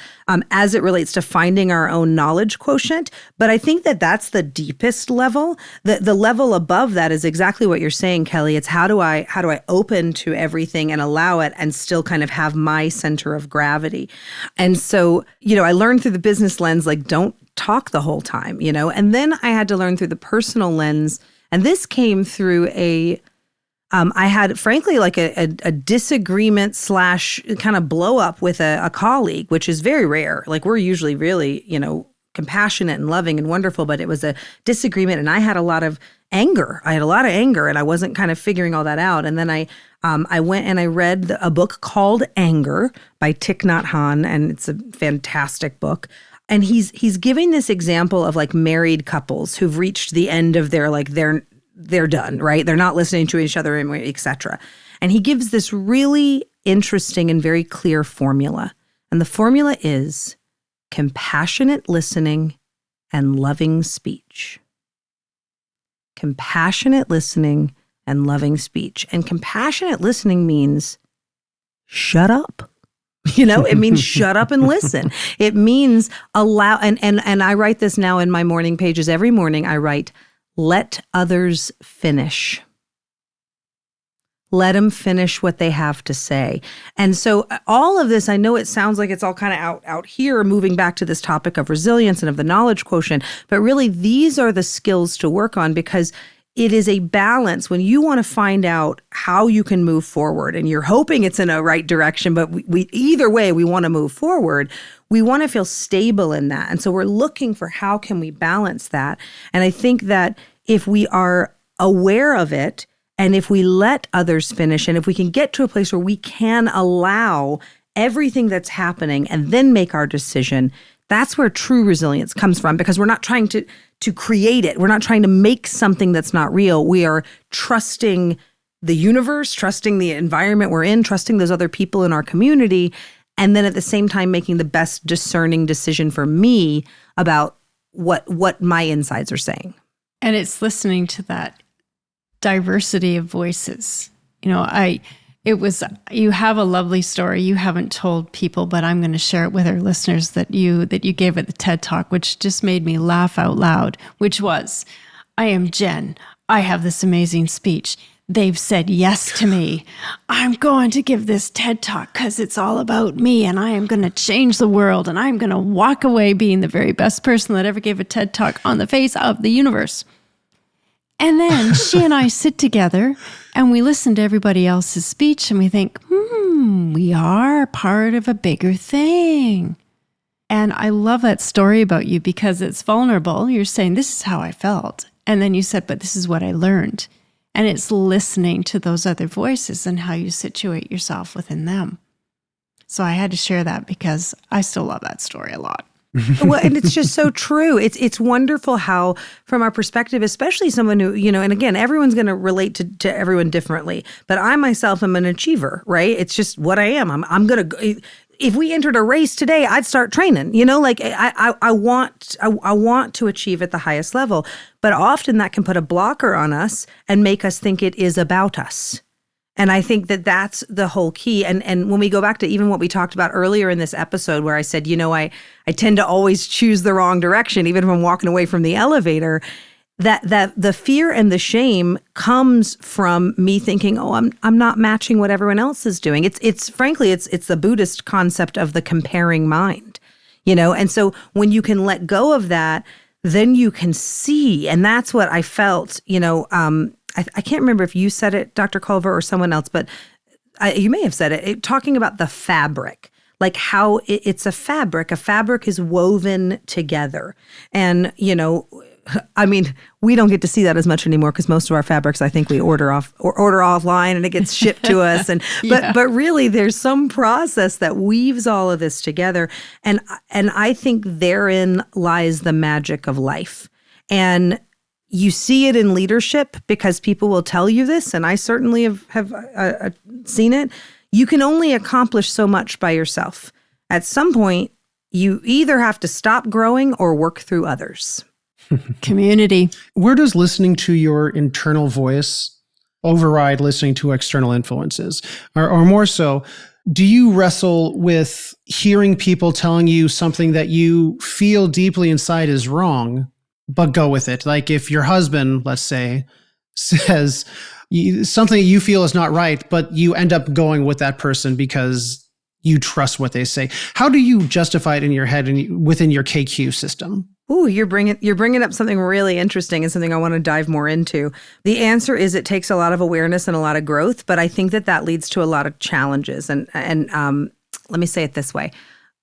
[SPEAKER 3] as it relates to finding our own knowledge quotient. But I think that that's the deepest level. The level above that is exactly what you're saying, Kelly. It's how do I open to everything and allow it and still kind of have my center of gravity. And so, I learned through the business lens, like, don't talk the whole time, and then I had to learn through the personal lens. And this came through I had, frankly, like a disagreement / kind of blow up with a colleague, which is very rare. Like, we're usually really, compassionate and loving and wonderful, but it was a disagreement, and I had a lot of anger. And I wasn't kind of figuring all that out. And then I went and I read a book called Anger by Thich Nhat Hanh, and it's a fantastic book. And he's giving this example of like married couples who've reached the end of their, like, they're done, right? They're not listening to each other, et cetera. And he gives this really interesting and very clear formula. And the formula is compassionate listening and loving speech. Compassionate listening and loving speech. And compassionate listening means shut up. It means shut up and listen. It means allow, and I write this now in my morning pages. Every morning I write, let others finish. Let them finish what they have to say. And so all of this, I know it sounds like it's all kind of out here, moving back to this topic of resilience and of the knowledge quotient, but really these are the skills to work on, because it is a balance when you want to find out how you can move forward, and you're hoping it's in a right direction, but we either way, we want to move forward. We want to feel stable in that. And so we're looking for how can we balance that. And I think that if we are aware of it, and if we let others finish, and if we can get to a place where we can allow everything that's happening and then make our decision, that's where true resilience comes from, because we're not trying to create it. We're not trying to make something that's not real. We are trusting the universe, trusting the environment we're in, trusting those other people in our community, and then at the same time making the best discerning decision for me about what my insides are saying.
[SPEAKER 2] And it's listening to that diversity of voices. You have a lovely story you haven't told people, but I'm going to share it with our listeners that you gave at the TED Talk, which just made me laugh out loud, which was, I am Jenn. I have this amazing speech. They've said yes to me. I'm going to give this TED Talk because it's all about me, and I am going to change the world, and I'm going to walk away being the very best person that ever gave a TED Talk on the face of the universe. And then she and I sit together and we listen to everybody else's speech and we think, we are part of a bigger thing. And I love that story about you because it's vulnerable. You're saying, this is how I felt. And then you said, but this is what I learned. And it's listening to those other voices and how you situate yourself within them. So I had to share that because I still love that story a lot.
[SPEAKER 3] Well, and it's just so true. It's wonderful how, from our perspective, especially someone who, and again, everyone's going to relate to everyone differently. But I myself am an achiever, right? It's just what I am. I'm going to, if we entered a race today, I'd start training, I want to achieve at the highest level. But often that can put a blocker on us and make us think it is about us. And I think that that's the whole key. And when we go back to even what we talked about earlier in this episode, where I said, I tend to always choose the wrong direction, even if I'm walking away from the elevator. that the fear and the shame comes from me thinking, oh, I'm not matching what everyone else is doing. It's frankly, it's the Buddhist concept of the comparing mind, And so when you can let go of that, then you can see. And that's what I felt, I can't remember if you said it, Dr. Culver, or someone else, but you may have said it, talking about the fabric, like how it's a fabric. A fabric is woven together. And, we don't get to see that as much anymore because most of our fabrics, I think we order offline and it gets shipped to us. And but really, there's some process that weaves all of this together. And I think therein lies the magic of life. And you see it in leadership because people will tell you this, and I certainly have seen it. You can only accomplish so much by yourself. At some point, you either have to stop growing or work through others.
[SPEAKER 2] Community.
[SPEAKER 1] Where does listening to your internal voice override listening to external influences? Or more so, do you wrestle with hearing people telling you something that you feel deeply inside is wrong, but go with it? Like if your husband, let's say, says something that you feel is not right, but you end up going with that person because you trust what they say. How do you justify it in your head and within your KQ system?
[SPEAKER 3] Ooh, you're bringing up something really interesting and something I want to dive more into. The answer is it takes a lot of awareness and a lot of growth, but I think that leads to a lot of challenges. And let me say it this way.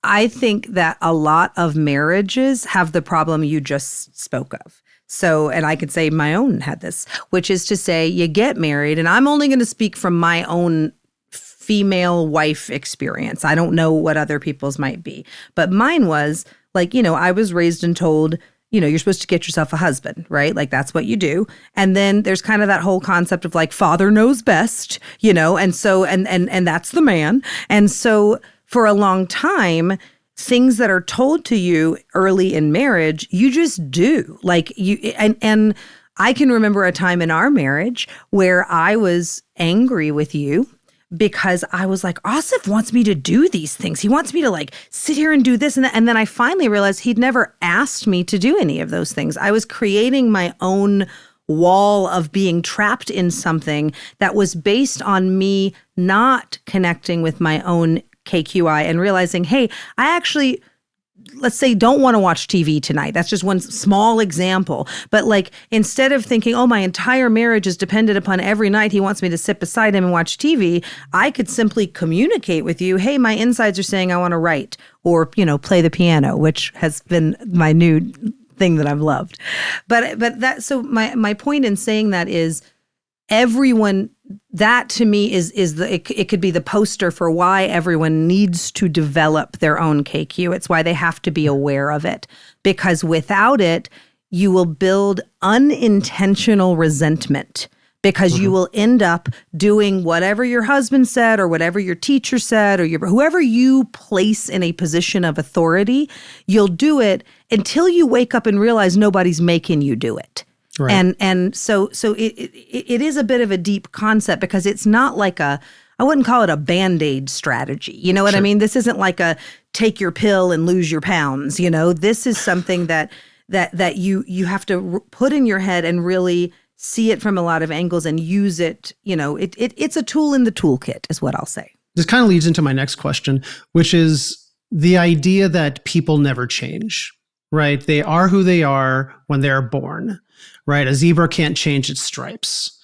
[SPEAKER 3] I think that a lot of marriages have the problem you just spoke of. So, and I could say my own had this, which is to say you get married, and I'm only going to speak from my own female wife experience. I don't know what other people's might be, but mine was like, I was raised and told, you're supposed to get yourself a husband, right? Like that's what you do. And then there's kind of that whole concept of like father knows best, and so, and that's the man. And so for a long time, things that are told to you early in marriage, you just do. Like and I can remember a time in our marriage where I was angry with you because I was like, Asef wants me to do these things. He wants me to like sit here and do this and that. And then I finally realized he'd never asked me to do any of those things. I was creating my own wall of being trapped in something that was based on me not connecting with my own KQI and realizing, hey, I actually, let's say, don't want to watch TV tonight. That's just one small example. But like, instead of thinking, oh, my entire marriage is dependent upon every night he wants me to sit beside him and watch TV, I could simply communicate with you, hey, my insides are saying I want to write or, play the piano, which has been my new thing that I've loved. But that, so my point in saying that is everyone, that to me is it could be the poster for why everyone needs to develop their own KQ. It's why they have to be aware of it, because without it, you will build unintentional resentment because you will end up doing whatever your husband said or whatever your teacher said or whoever you place in a position of authority, you'll do it until you wake up and realize nobody's making you do it. Right. And so it is a bit of a deep concept because it's not like I wouldn't call it a Band-Aid strategy. You know what I mean? This isn't like a take your pill and lose your pounds. This is something that you have to put in your head and really see it from a lot of angles and use it. It's a tool in the toolkit is what I'll say.
[SPEAKER 1] This kind of leads into my next question, which is the idea that people never change, right? They are who they are when they're born. Right, a zebra can't change its stripes.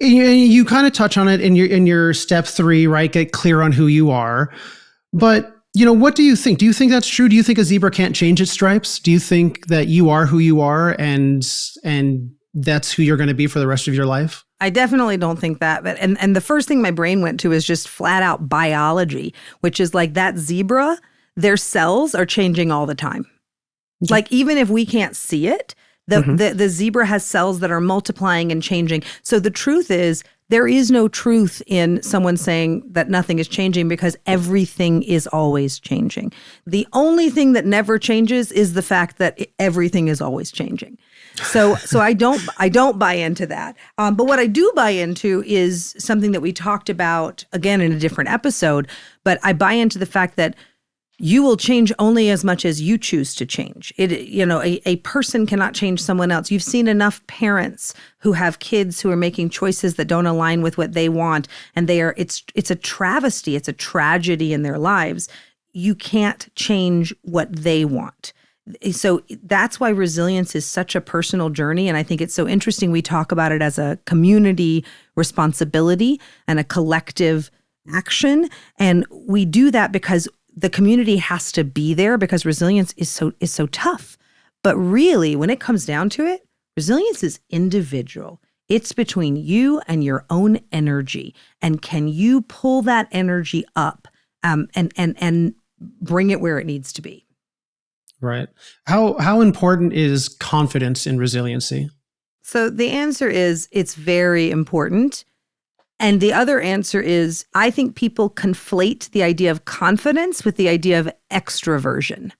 [SPEAKER 1] And you kind of touch on it in your step 3, right? Get clear on who you are. But what do you think? Do you think that's true? Do you think a zebra can't change its stripes? Do you think that you are who you are, and that's who you're going to be for the rest of your life?
[SPEAKER 3] I definitely don't think that. But and the first thing my brain went to is just flat out biology, which is like that zebra, their cells are changing all the time. Like even if we can't see it. The zebra has cells that are multiplying and changing. So the truth is, there is no truth in someone saying that nothing is changing because everything is always changing. The only thing that never changes is the fact that everything is always changing. So I don't buy into that. But what I do buy into is something that we talked about again in a different episode. But I buy into the fact that You will change only as much as you choose to change. A person cannot change someone else. You've seen enough parents who have kids who are making choices that don't align with what they want, and it's a travesty, it's a tragedy in their lives. You can't change what they want. So that's why resilience is such a personal journey. And I think it's so interesting. We talk about it as a community responsibility and a collective action. And we do that because the community has to be there, because resilience is so tough. But really, when it comes down to it, resilience is individual. It's between you and your own energy. And can you pull that energy up and bring it where it needs to be?
[SPEAKER 1] Right. How important is confidence in resiliency?
[SPEAKER 3] So the answer is it's very important. And the other answer is, I think people conflate the idea of confidence with the idea of extroversion.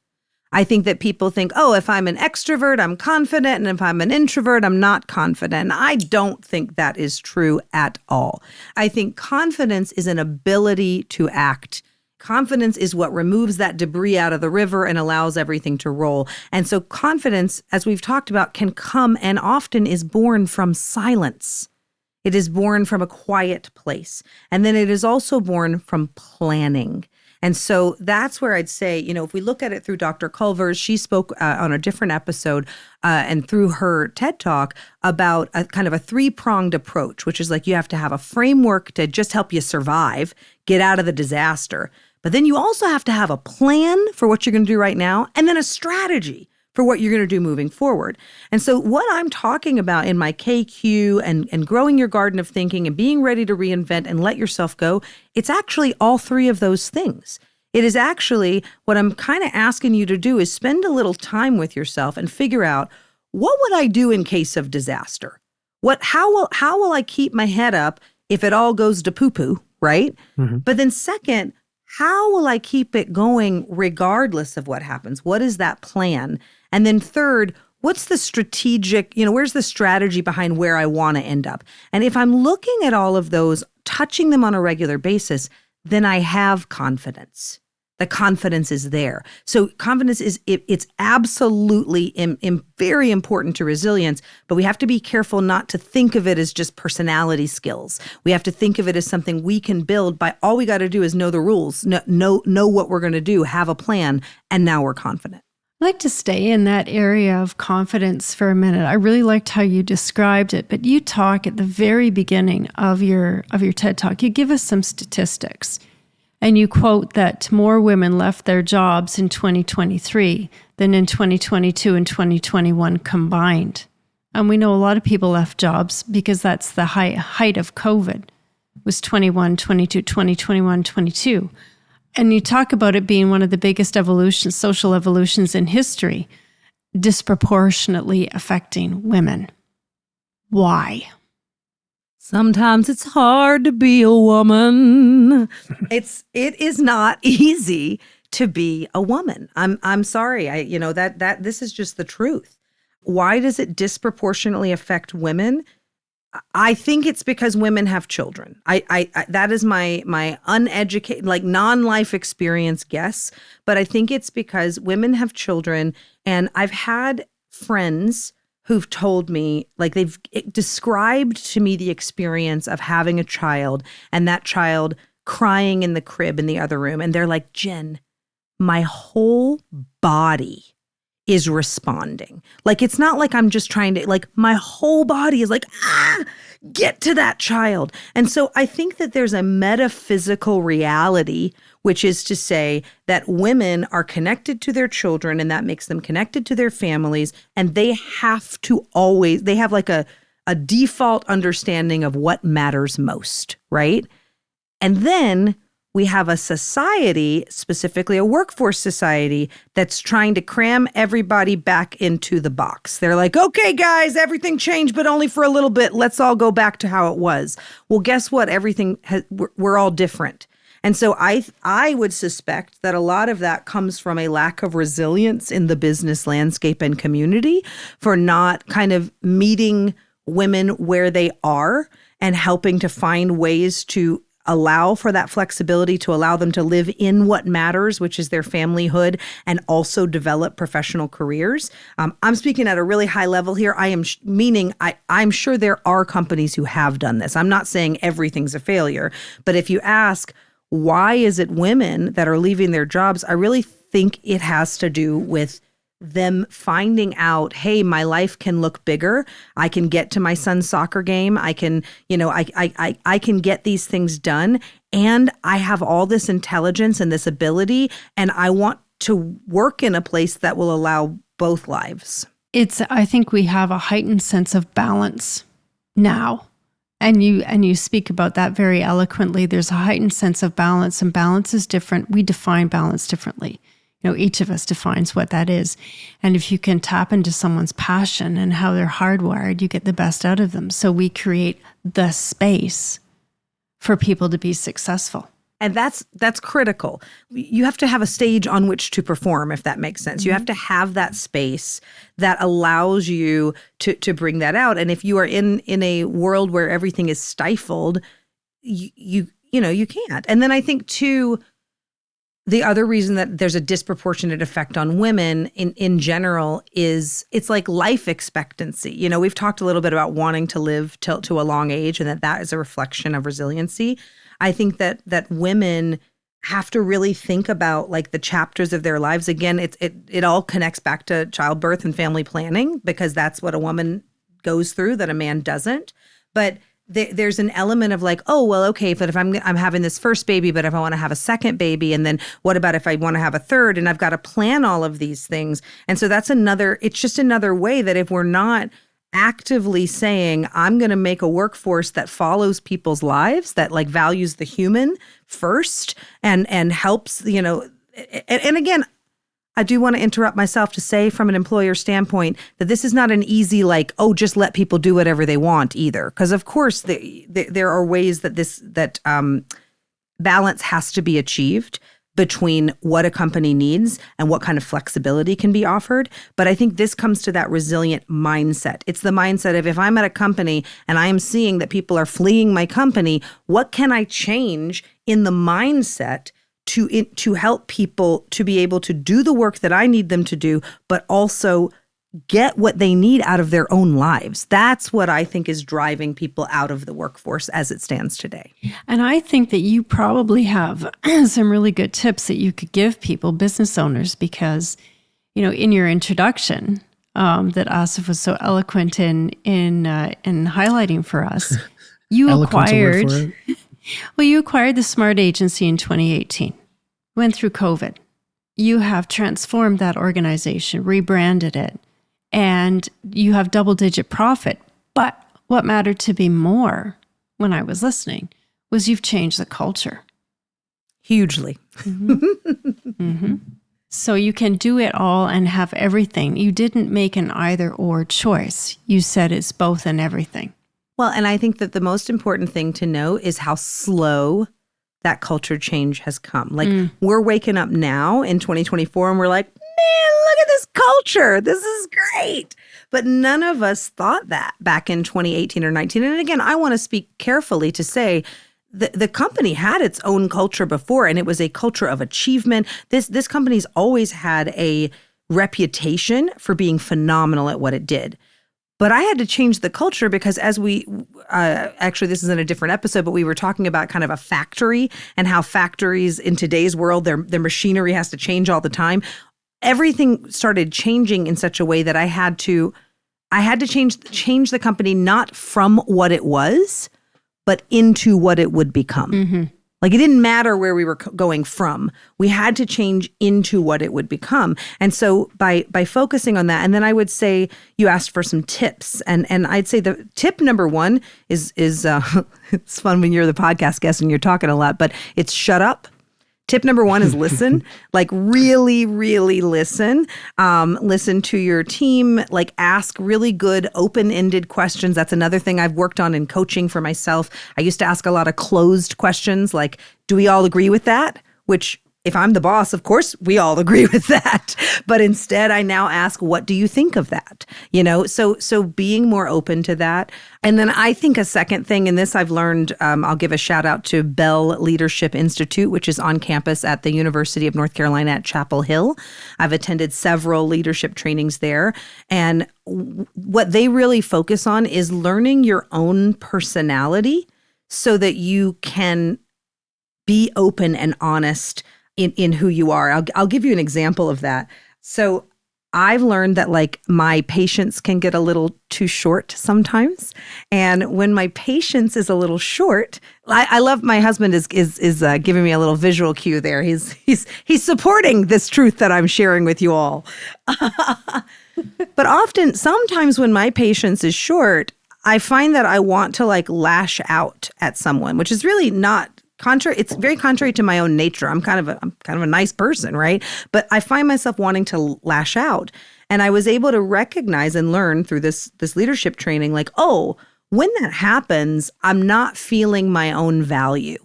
[SPEAKER 3] I think that people think, oh, if I'm an extrovert, I'm confident. And if I'm an introvert, I'm not confident. And I don't think that is true at all. I think confidence is an ability to act. Confidence is what removes that debris out of the river and allows everything to roll. And so confidence, as we've talked about, can come and often is born from silence. It is born from a quiet place. And then it is also born from planning. And so that's where I'd say, if we look at it through Dr. Culver, she spoke on a different episode and through her TED Talk about a kind of a three-pronged approach, which is like you have to have a framework to just help you survive, get out of the disaster. But then you also have to have a plan for what you're going to do right now, and then a strategy for what you're going to do moving forward. And so what I'm talking about in my KQ and growing your garden of thinking and being ready to reinvent and let yourself go, it's actually all three of those things. It is actually what I'm kind of asking you to do is spend a little time with yourself and figure out, what would I do in case of disaster? How will I keep my head up if it all goes to poo-poo, right? Mm-hmm. But then second, how will I keep it going regardless of what happens? What is that plan? And then third, what's the strategic, where's the strategy behind where I want to end up? And if I'm looking at all of those, touching them on a regular basis, then I have confidence. The confidence is there. So confidence it's absolutely very important to resilience, but we have to be careful not to think of it as just personality skills. We have to think of it as something we can build by all we got to do is know the rules, know what we're going to do, have a plan, and now we're confident.
[SPEAKER 2] I'd like to stay in that area of confidence for a minute. I really liked how you described it, but you talk at the very beginning of your TED Talk. You give us some statistics, and you quote that more women left their jobs in 2023 than in 2022 and 2021 combined. And we know a lot of people left jobs because that's the height of COVID, was 21, 22, 2021, 22. And you talk about it being one of the biggest evolutions, social evolutions in history, disproportionately affecting women. Why?
[SPEAKER 3] Sometimes it's hard to be a woman. It is not easy to be a woman. I'm sorry. That this is just the truth. Why does it disproportionately affect women? I think it's because women have children. I that is my uneducated, like non-life experience guess. But I think it's because women have children, and I've had friends who've told me, like they've described to me the experience of having a child and that child crying in the crib in the other room. And they're like, Jenn, my whole body is responding. Like, it's not like I'm just trying to, like, my whole body is like, get to that child. And so I think that there's a metaphysical reality, which is to say that women are connected to their children, and that makes them connected to their families. And they have to always, they have like a default understanding of what matters most, right? And then we have a society, specifically a workforce society, that's trying to cram everybody back into the box. They're like, okay, guys, everything changed, but only for a little bit. Let's all go back to how it was. Well, guess what? We're all different. And so I would suspect that a lot of that comes from a lack of resilience in the business landscape and community for not kind of meeting women where they are and helping to find ways to allow for that flexibility, to allow them to live in what matters, which is their familyhood, and also develop professional careers. I'm speaking at a really high level here. I'm sure there are companies who have done this. I'm not saying everything's a failure, but if you ask, why is it women that are leaving their jobs? I really think it has to do with them finding out, hey, my life can look bigger. I can get to my son's soccer game. I can, I can get these things done. And I have all this intelligence and this ability, and I want to work in a place that will allow both lives.
[SPEAKER 2] I think we have a heightened sense of balance now. And you speak about that very eloquently. There's a heightened sense of balance, and balance is different. We define balance differently. Each of us defines what that is. And if you can tap into someone's passion and how they're hardwired, you get the best out of them. So we create the space for people to be successful.
[SPEAKER 3] And that's critical. You have to have a stage on which to perform, if that makes sense. Mm-hmm. You have to have that space that allows you to bring that out. And if you are in a world where everything is stifled, you can't. And then I think too, the other reason that there's a disproportionate effect on women in general is it's like life expectancy. We've talked a little bit about wanting to live to a long age, and that is a reflection of resiliency. I think that women have to really think about like the chapters of their lives. Again, it all connects back to childbirth and family planning, because that's what a woman goes through that a man doesn't. But there's an element of like, oh, well, okay, but if I'm having this first baby, but if I want to have a second baby, and then what about if I want to have a third, and I've got to plan all of these things. And so it's just another way that if we're not actively saying, I'm going to make a workforce that follows people's lives, that like values the human first and helps, and again, I do want to interrupt myself to say from an employer standpoint that this is not an easy like, oh, just let people do whatever they want either. Because of course there are ways that balance has to be achieved between what a company needs and what kind of flexibility can be offered. But I think this comes to that resilient mindset. It's the mindset of, if I'm at a company and I am seeing that people are fleeing my company, what can I change in the mindset to help people to be able to do the work that I need them to do, but also get what they need out of their own lives. That's what I think is driving people out of the workforce as it stands today.
[SPEAKER 2] And I think that you probably have some really good tips that you could give people, business owners, because, in your introduction that Asef was so eloquent in highlighting for us, you acquired the Smart Agency in 2018. Went through COVID. You have transformed that organization, rebranded it, and you have double-digit profit. But what mattered to me more when I was listening was you've changed the culture.
[SPEAKER 3] Hugely.
[SPEAKER 2] Mm-hmm. Mm-hmm. So you can do it all and have everything. You didn't make an either-or choice. You said it's both and everything.
[SPEAKER 3] Well, and I think that the most important thing to know is how slow that culture change has come. Like we're waking up now in 2024 and we're like, man, look at this culture. This is great. But none of us thought that back in 2018 or 19. And again, I want to speak carefully to say the company had its own culture before, and it was a culture of achievement. This company's always had a reputation for being phenomenal at what it did. But I had to change the culture because as actually this is in a different episode, but we were talking about kind of a factory and how factories in today's world, their machinery has to change all the time. Everything started changing in such a way that I had to change the company not from what it was, but into what it would become. Mm-hmm. Like it didn't matter where we were going from. We had to change into what it would become. And so by focusing on that, and then I would say you asked for some tips. And I'd say the tip number one is it's fun when you're the podcast guest and you're talking a lot, but it's shut up. Tip number one is listen, like really, really listen. Listen to your team, like ask really good open-ended questions. That's another thing I've worked on in coaching for myself. I used to ask a lot of closed questions like, do we all agree with that? Which if I'm the boss, of course, we all agree with that. But instead, I now ask, what do you think of that? So being more open to that. And then I think a second thing, and this I've learned, I'll give a shout out to Bell Leadership Institute, which is on campus at the University of North Carolina at Chapel Hill. I've attended several leadership trainings there. And what they really focus on is learning your own personality so that you can be open and honest in who you are. I'll give you an example of that. So I've learned that like my patience can get a little too short sometimes. And when my patience is a little short, I love my husband is giving me a little visual cue there. He's supporting this truth that I'm sharing with you all. But sometimes when my patience is short, I find that I want to like lash out at someone, which is really not contrary. It's very contrary to my own nature. I'm kind of a nice person, right? But I find myself wanting to lash out. And I was able to recognize and learn through this leadership training, like, oh, when that happens, I'm not feeling my own value.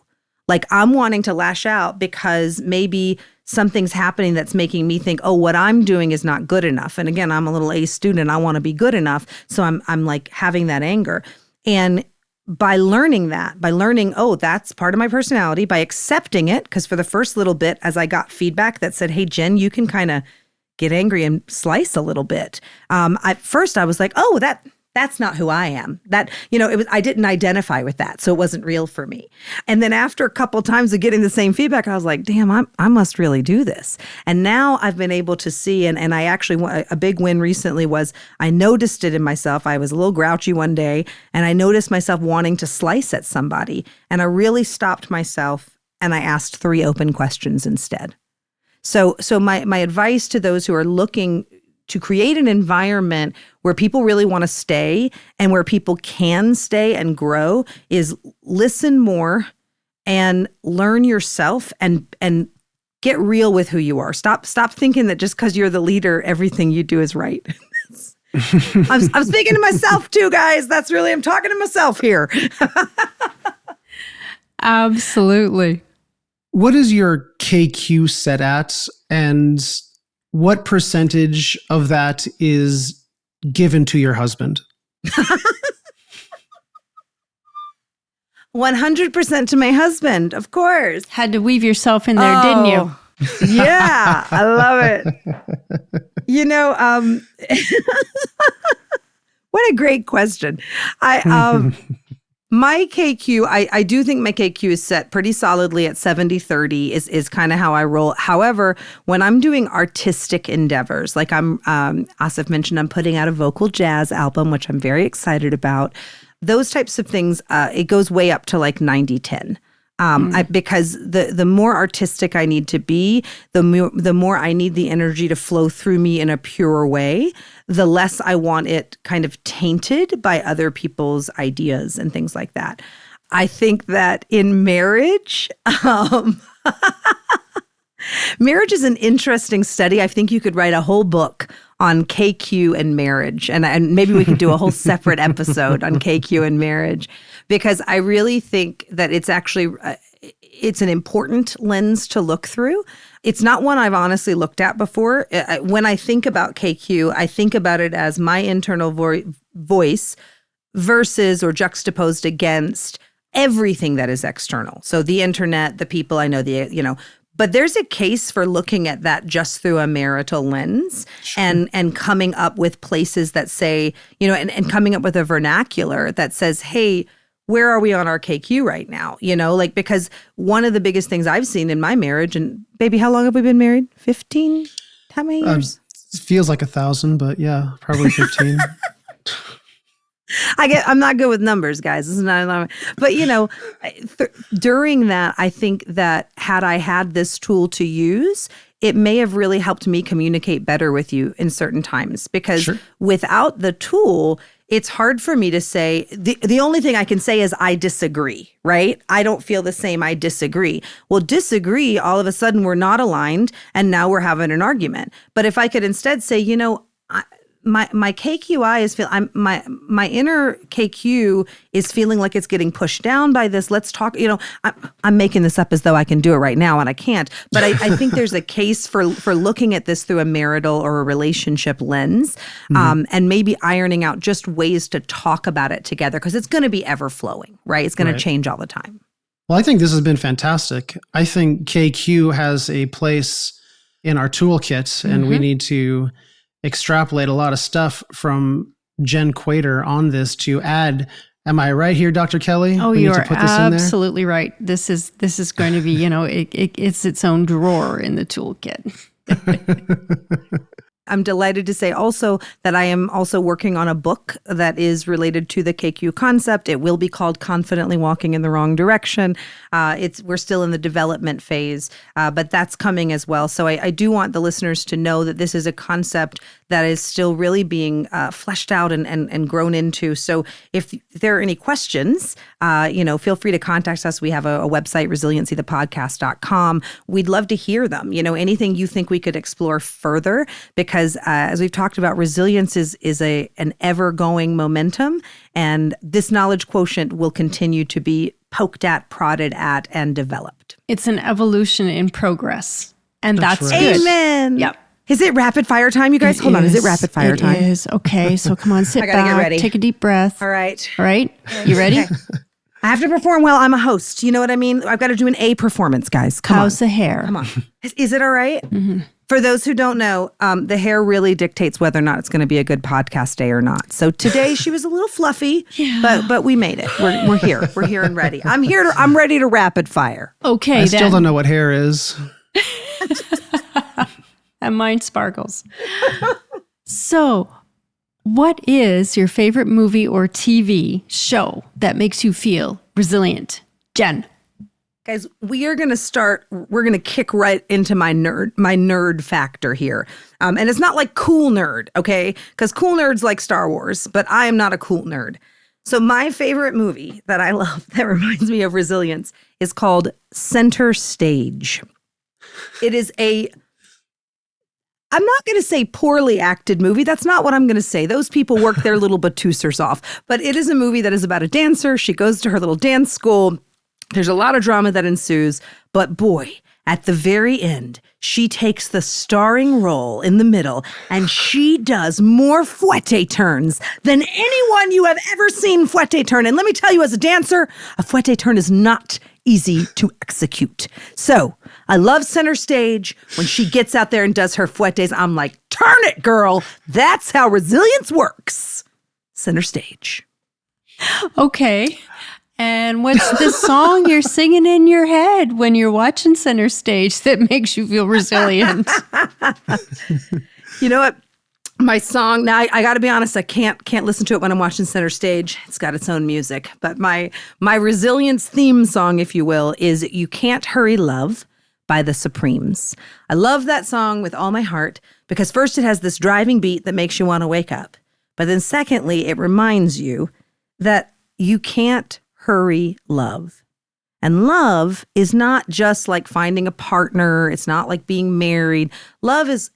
[SPEAKER 3] Like I'm wanting to lash out because maybe something's happening that's making me think, oh, what I'm doing is not good enough. And again, I'm a little A student. I want to be good enough. So I'm like having that anger. And by learning, oh, that's part of my personality, by accepting it, because for the first little bit, as I got feedback that said, hey, Jen, you can kind of get angry and slice a little bit. At first, I was like, oh, that's not who I am. I didn't identify with that, so it wasn't real for me. And then after a couple times of getting the same feedback, I was like, damn, I must really do this. And now I've been able to see, and I actually, a big win recently was I noticed it in myself. I was a little grouchy one day, and I noticed myself wanting to slice at somebody. And I really stopped myself, and I asked 3 open questions instead. So my advice to those who are looking to create an environment where people really want to stay and where people can stay and grow is listen more and learn yourself and get real with who you are. Stop thinking that just because you're the leader, everything you do is right. I'm speaking to myself too, guys. I'm talking to myself here.
[SPEAKER 2] Absolutely.
[SPEAKER 1] What is your KQ set at, and what percentage of that is given to your husband?
[SPEAKER 3] 100% to my husband, of course.
[SPEAKER 2] Had to weave yourself in there, didn't you?
[SPEAKER 3] Yeah, I love it. What a great question. My KQ, I do think my KQ is set pretty solidly at 70-30 is kind of how I roll. However, when I'm doing artistic endeavors, like Asef mentioned, I'm putting out a vocal jazz album, which I'm very excited about. Those types of things, it goes way up to like 90-10. Because the more artistic I need to be, the more I need the energy to flow through me in a pure way, the less I want it kind of tainted by other people's ideas and things like that. I think that in marriage, marriage is an interesting study. I think you could write a whole book on KQ and marriage, and maybe we could do a whole separate episode on KQ and marriage, because I really think that it's actually it's an important lens to look through. It's not one I've honestly looked at before. When I think about KQ, I think about it as my internal voice versus or juxtaposed against everything that is external. So the internet, the people I know, but there's a case for looking at that just through a marital lens. Sure. and coming up with places that say, and coming up with a vernacular that says, hey, where are we on our KQ right now? Because one of the biggest things I've seen in my marriage, and baby, how long have we been married? 15? How many years?
[SPEAKER 1] It feels like 1,000, but yeah, probably 15.
[SPEAKER 3] I'm not good with numbers, guys. This is not, but during that, I think that had I had this tool to use, it may have really helped me communicate better with you in certain times, because Sure. Without the tool, it's hard for me to say, the only thing I can say is I disagree, right? I don't feel the same, I disagree. Well, disagree, all of a sudden we're not aligned, and now we're having an argument. But if I could instead say, my KQI is my inner KQ is feeling like it's getting pushed down by this. Let's talk. I'm making this up as though I can do it right now, and I can't. But I think there's a case for looking at this through a marital or a relationship lens, and maybe ironing out just ways to talk about it together, because it's going to be ever flowing, right? It's going to change all the time.
[SPEAKER 1] Well, I think this has been fantastic. I think KQ has a place in our toolkit, and we need to extrapolate a lot of stuff from Jenn Quader on this to add. Am I right here, Dr. Kelly?
[SPEAKER 2] Oh, you are absolutely right. This is going to be, it's its own drawer in the toolkit.
[SPEAKER 3] I'm delighted to say also that I am also working on a book that is related to the KQ concept. It will be called Confidently Walking in the Wrong Direction. We're still in the development phase, but that's coming as well. So I do want the listeners to know that this is a concept that is still really being fleshed out and grown into. So if there are any questions, feel free to contact us. We have a website, resiliencythepodcast.com. We'd love to hear them. Anything you think we could explore further, because as we've talked about, resilience is an ever-going momentum, and this knowledge quotient will continue to be poked at, prodded at, and developed.
[SPEAKER 2] It's an evolution in progress, and that's
[SPEAKER 1] right.
[SPEAKER 2] good.
[SPEAKER 3] Amen.
[SPEAKER 2] Yep.
[SPEAKER 3] Is it rapid fire time, you guys? Hold on. Is it rapid fire time?
[SPEAKER 2] It is. Okay, so come on, sit
[SPEAKER 3] I gotta
[SPEAKER 2] back,
[SPEAKER 3] get ready.
[SPEAKER 2] take a deep breath.
[SPEAKER 3] All right.
[SPEAKER 2] All right? You ready?
[SPEAKER 3] Okay. I have to perform well. I'm a host. You know what I mean? I've got to do an A performance, guys.
[SPEAKER 2] How's the hair?
[SPEAKER 3] Come on. Is it all right? Mm-hmm. For those who don't know, the hair really dictates whether or not it's going to be a good podcast day or not. So today she was a little fluffy, but we made it. We're here. We're here and ready. I'm ready to rapid fire.
[SPEAKER 2] Okay,
[SPEAKER 1] I still don't know what hair is.
[SPEAKER 2] And mine sparkles. So, what is your favorite movie or TV show that makes you feel resilient? Jenn.
[SPEAKER 3] Guys, we're going to kick right into my nerd factor here. And it's not like cool nerd, okay? Because cool nerds like Star Wars, but I am not a cool nerd. So my favorite movie that I love that reminds me of resilience is called Center Stage. It is I'm not going to say poorly acted movie. That's not what I'm going to say. Those people work their little batoosers off. But it is a movie that is about a dancer. She goes to her little dance school. There's a lot of drama that ensues. But boy, at the very end, she takes the starring role in the middle, and she does more fouette turns than anyone you have ever seen fouette turn. And let me tell you, as a dancer, a fouette turn is not easy to execute. So I love Center Stage. When she gets out there and does her fouettes, I'm like, turn it, girl. That's how resilience works. Center Stage.
[SPEAKER 2] Okay. And what's the song you're singing in your head when you're watching Center Stage that makes you feel resilient?
[SPEAKER 3] You know what? My song, now I got to be honest, I can't listen to it when I'm watching Center Stage. It's got its own music. But my resilience theme song, if you will, is You Can't Hurry Love by the Supremes. I love that song with all my heart because first it has this driving beat that makes you want to wake up. But then secondly, it reminds you that you can't hurry love. And love is not just like finding a partner. It's not like being married. Love is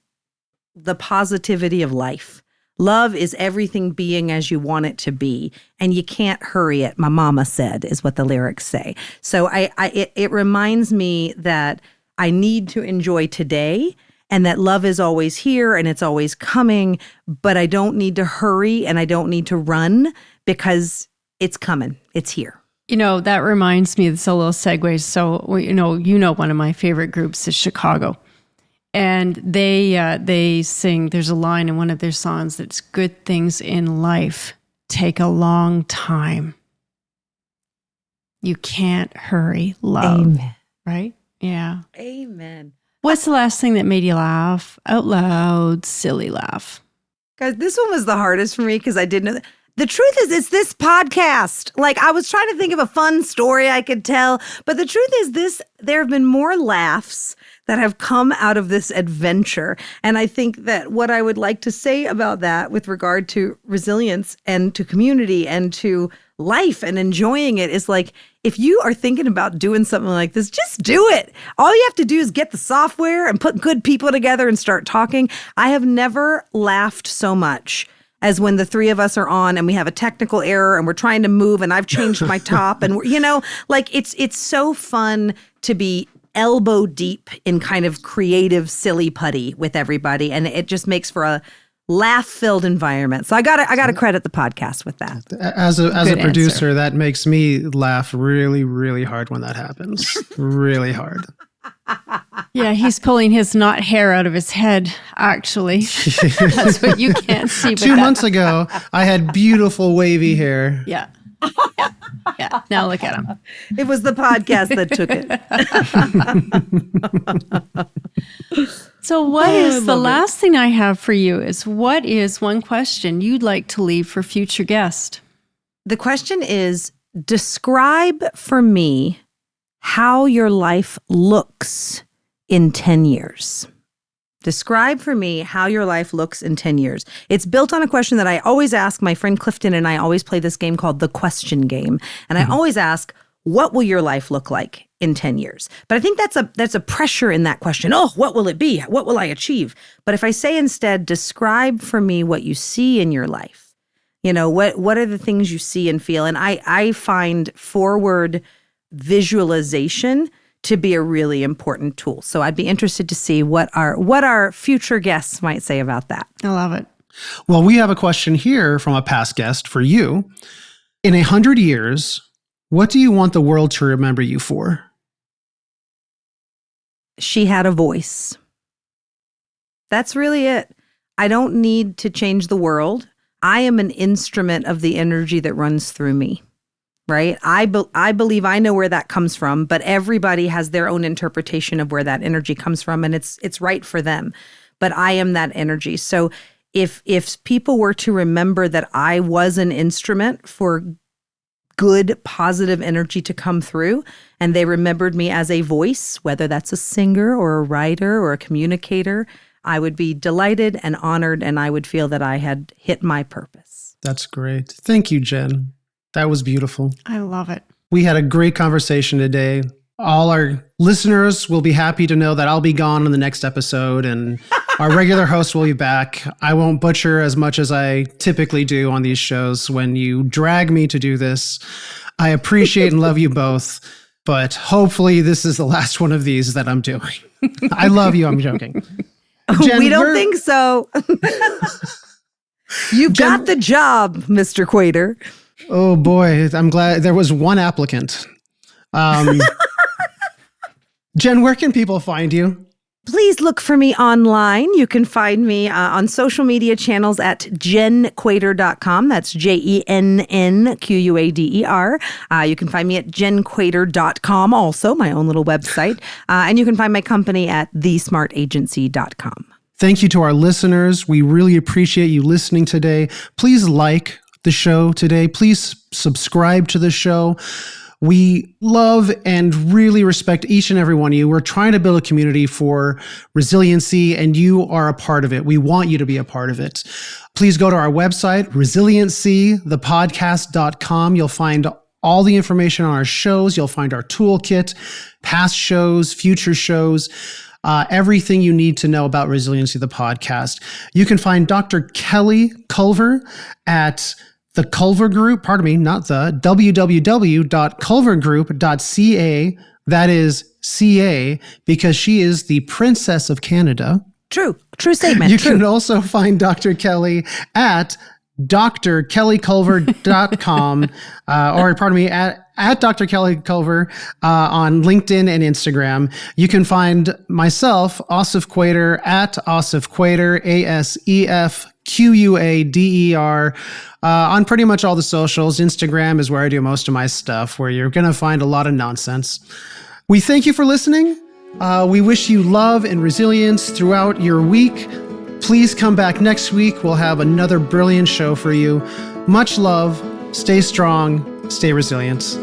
[SPEAKER 3] the positivity of life. Love is everything being as you want it to be, and you can't hurry it. My mama said, is what the lyrics say. So it reminds me that I need to enjoy today, and that love is always here and it's always coming, but I don't need to hurry and I don't need to run because it's coming. It's here.
[SPEAKER 2] You know, that reminds me, it's a little segue. So, you know, one of my favorite groups is Chicago. And they sing, there's a line in one of their songs that's good things in life take a long time. You can't hurry love.
[SPEAKER 3] Amen.
[SPEAKER 2] Right? Yeah.
[SPEAKER 3] Amen.
[SPEAKER 2] What's the last thing that made you laugh out loud, silly laugh?
[SPEAKER 3] Guys, this one was the hardest for me because I didn't know that. The truth is, it's this podcast. Like, I was trying to think of a fun story I could tell, but the truth is there have been more laughs that have come out of this adventure. And I think that what I would like to say about that with regard to resilience and to community and to life and enjoying it is like, if you are thinking about doing something like this, just do it. All you have to do is get the software and put good people together and start talking. I have never laughed so much as when the three of us are on and we have a technical error and we're trying to move and I've changed my top and it's so fun to be elbow deep in kind of creative silly putty with everybody, and it just makes for a laugh-filled environment. So I gotta credit the podcast with that.
[SPEAKER 1] As a producer, that makes me laugh really, really hard when that happens. Really hard.
[SPEAKER 2] Yeah, he's pulling his not hair out of his head, actually. That's what you can't see.
[SPEAKER 1] 2 months ago, I had beautiful wavy hair.
[SPEAKER 2] Yeah. Yeah. Now look at him.
[SPEAKER 3] It was the podcast that took it.
[SPEAKER 2] So what is the last thing I have for you is, what is one question you'd like to leave for future guests?
[SPEAKER 3] The question is, describe for me how your life looks in 10 years. Describe for me how your life looks in 10 years. It's built on a question that I always ask. My friend Clifton and I always play this game called the question game. And I always ask, what will your life look like in 10 years? But I think that's a pressure in that question. Oh, what will it be? What will I achieve? But if I say instead, describe for me what you see in your life. What are the things you see and feel? And I find forward visualization to be a really important tool. So I'd be interested to see what our future guests might say about that.
[SPEAKER 2] I love it.
[SPEAKER 1] Well, we have a question here from a past guest for you. In 100 years, what do you want the world to remember you for?
[SPEAKER 3] She had a voice. That's really it. I don't need to change the world. I am an instrument of the energy that runs through me. Right? I believe I know where that comes from, but everybody has their own interpretation of where that energy comes from, and it's right for them. But I am that energy. So if people were to remember that I was an instrument for good, positive energy to come through, and they remembered me as a voice, whether that's a singer or a writer or a communicator, I would be delighted and honored, and I would feel that I had hit my purpose.
[SPEAKER 1] That's great. Thank you, Jenn. That was beautiful.
[SPEAKER 2] I love it.
[SPEAKER 1] We had a great conversation today. All our listeners will be happy to know that I'll be gone in the next episode and our regular host will be back. I won't butcher as much as I typically do on these shows when you drag me to do this. I appreciate and love you both, but hopefully this is the last one of these that I'm doing. I love you. I'm joking.
[SPEAKER 3] Jenn, we don't think so. You got the job, Mr. Quader.
[SPEAKER 1] Oh boy, I'm glad there was one applicant. Jenn, where can people find you?
[SPEAKER 3] Please look for me online. You can find me on social media channels at jennquader.com. That's JENNQUADER. You can find me at jennquader.com also, my own little website. And you can find my company at thesmartagency.com.
[SPEAKER 1] Thank you to our listeners. We really appreciate you listening today. Please like the show today. Please subscribe to the show. We love and really respect each and every one of you. We're trying to build a community for resiliency, and you are a part of it. We want you to be a part of it. Please go to our website, resiliencythepodcast.com. You'll find all the information on our shows. You'll find our toolkit, past shows, future shows, everything you need to know about Resiliency, the podcast. You can find Dr. Kelly Culver at the Culver Group, www.culvergroup.ca. That is CA, because she is the Princess of Canada.
[SPEAKER 3] True statement.
[SPEAKER 1] You can also find Dr. Kelly at drkellyculver.com, at Dr. Kelly Culver on LinkedIn and Instagram. You can find myself, Asef Quader, at Asef Quader, ASEF QUADER, on pretty much all the socials. Instagram is where I do most of my stuff, where you're going to find a lot of nonsense. We thank you for listening. We wish you love and resilience throughout your week. Please come back next week. We'll have another brilliant show for you. Much love. Stay strong. Stay resilient.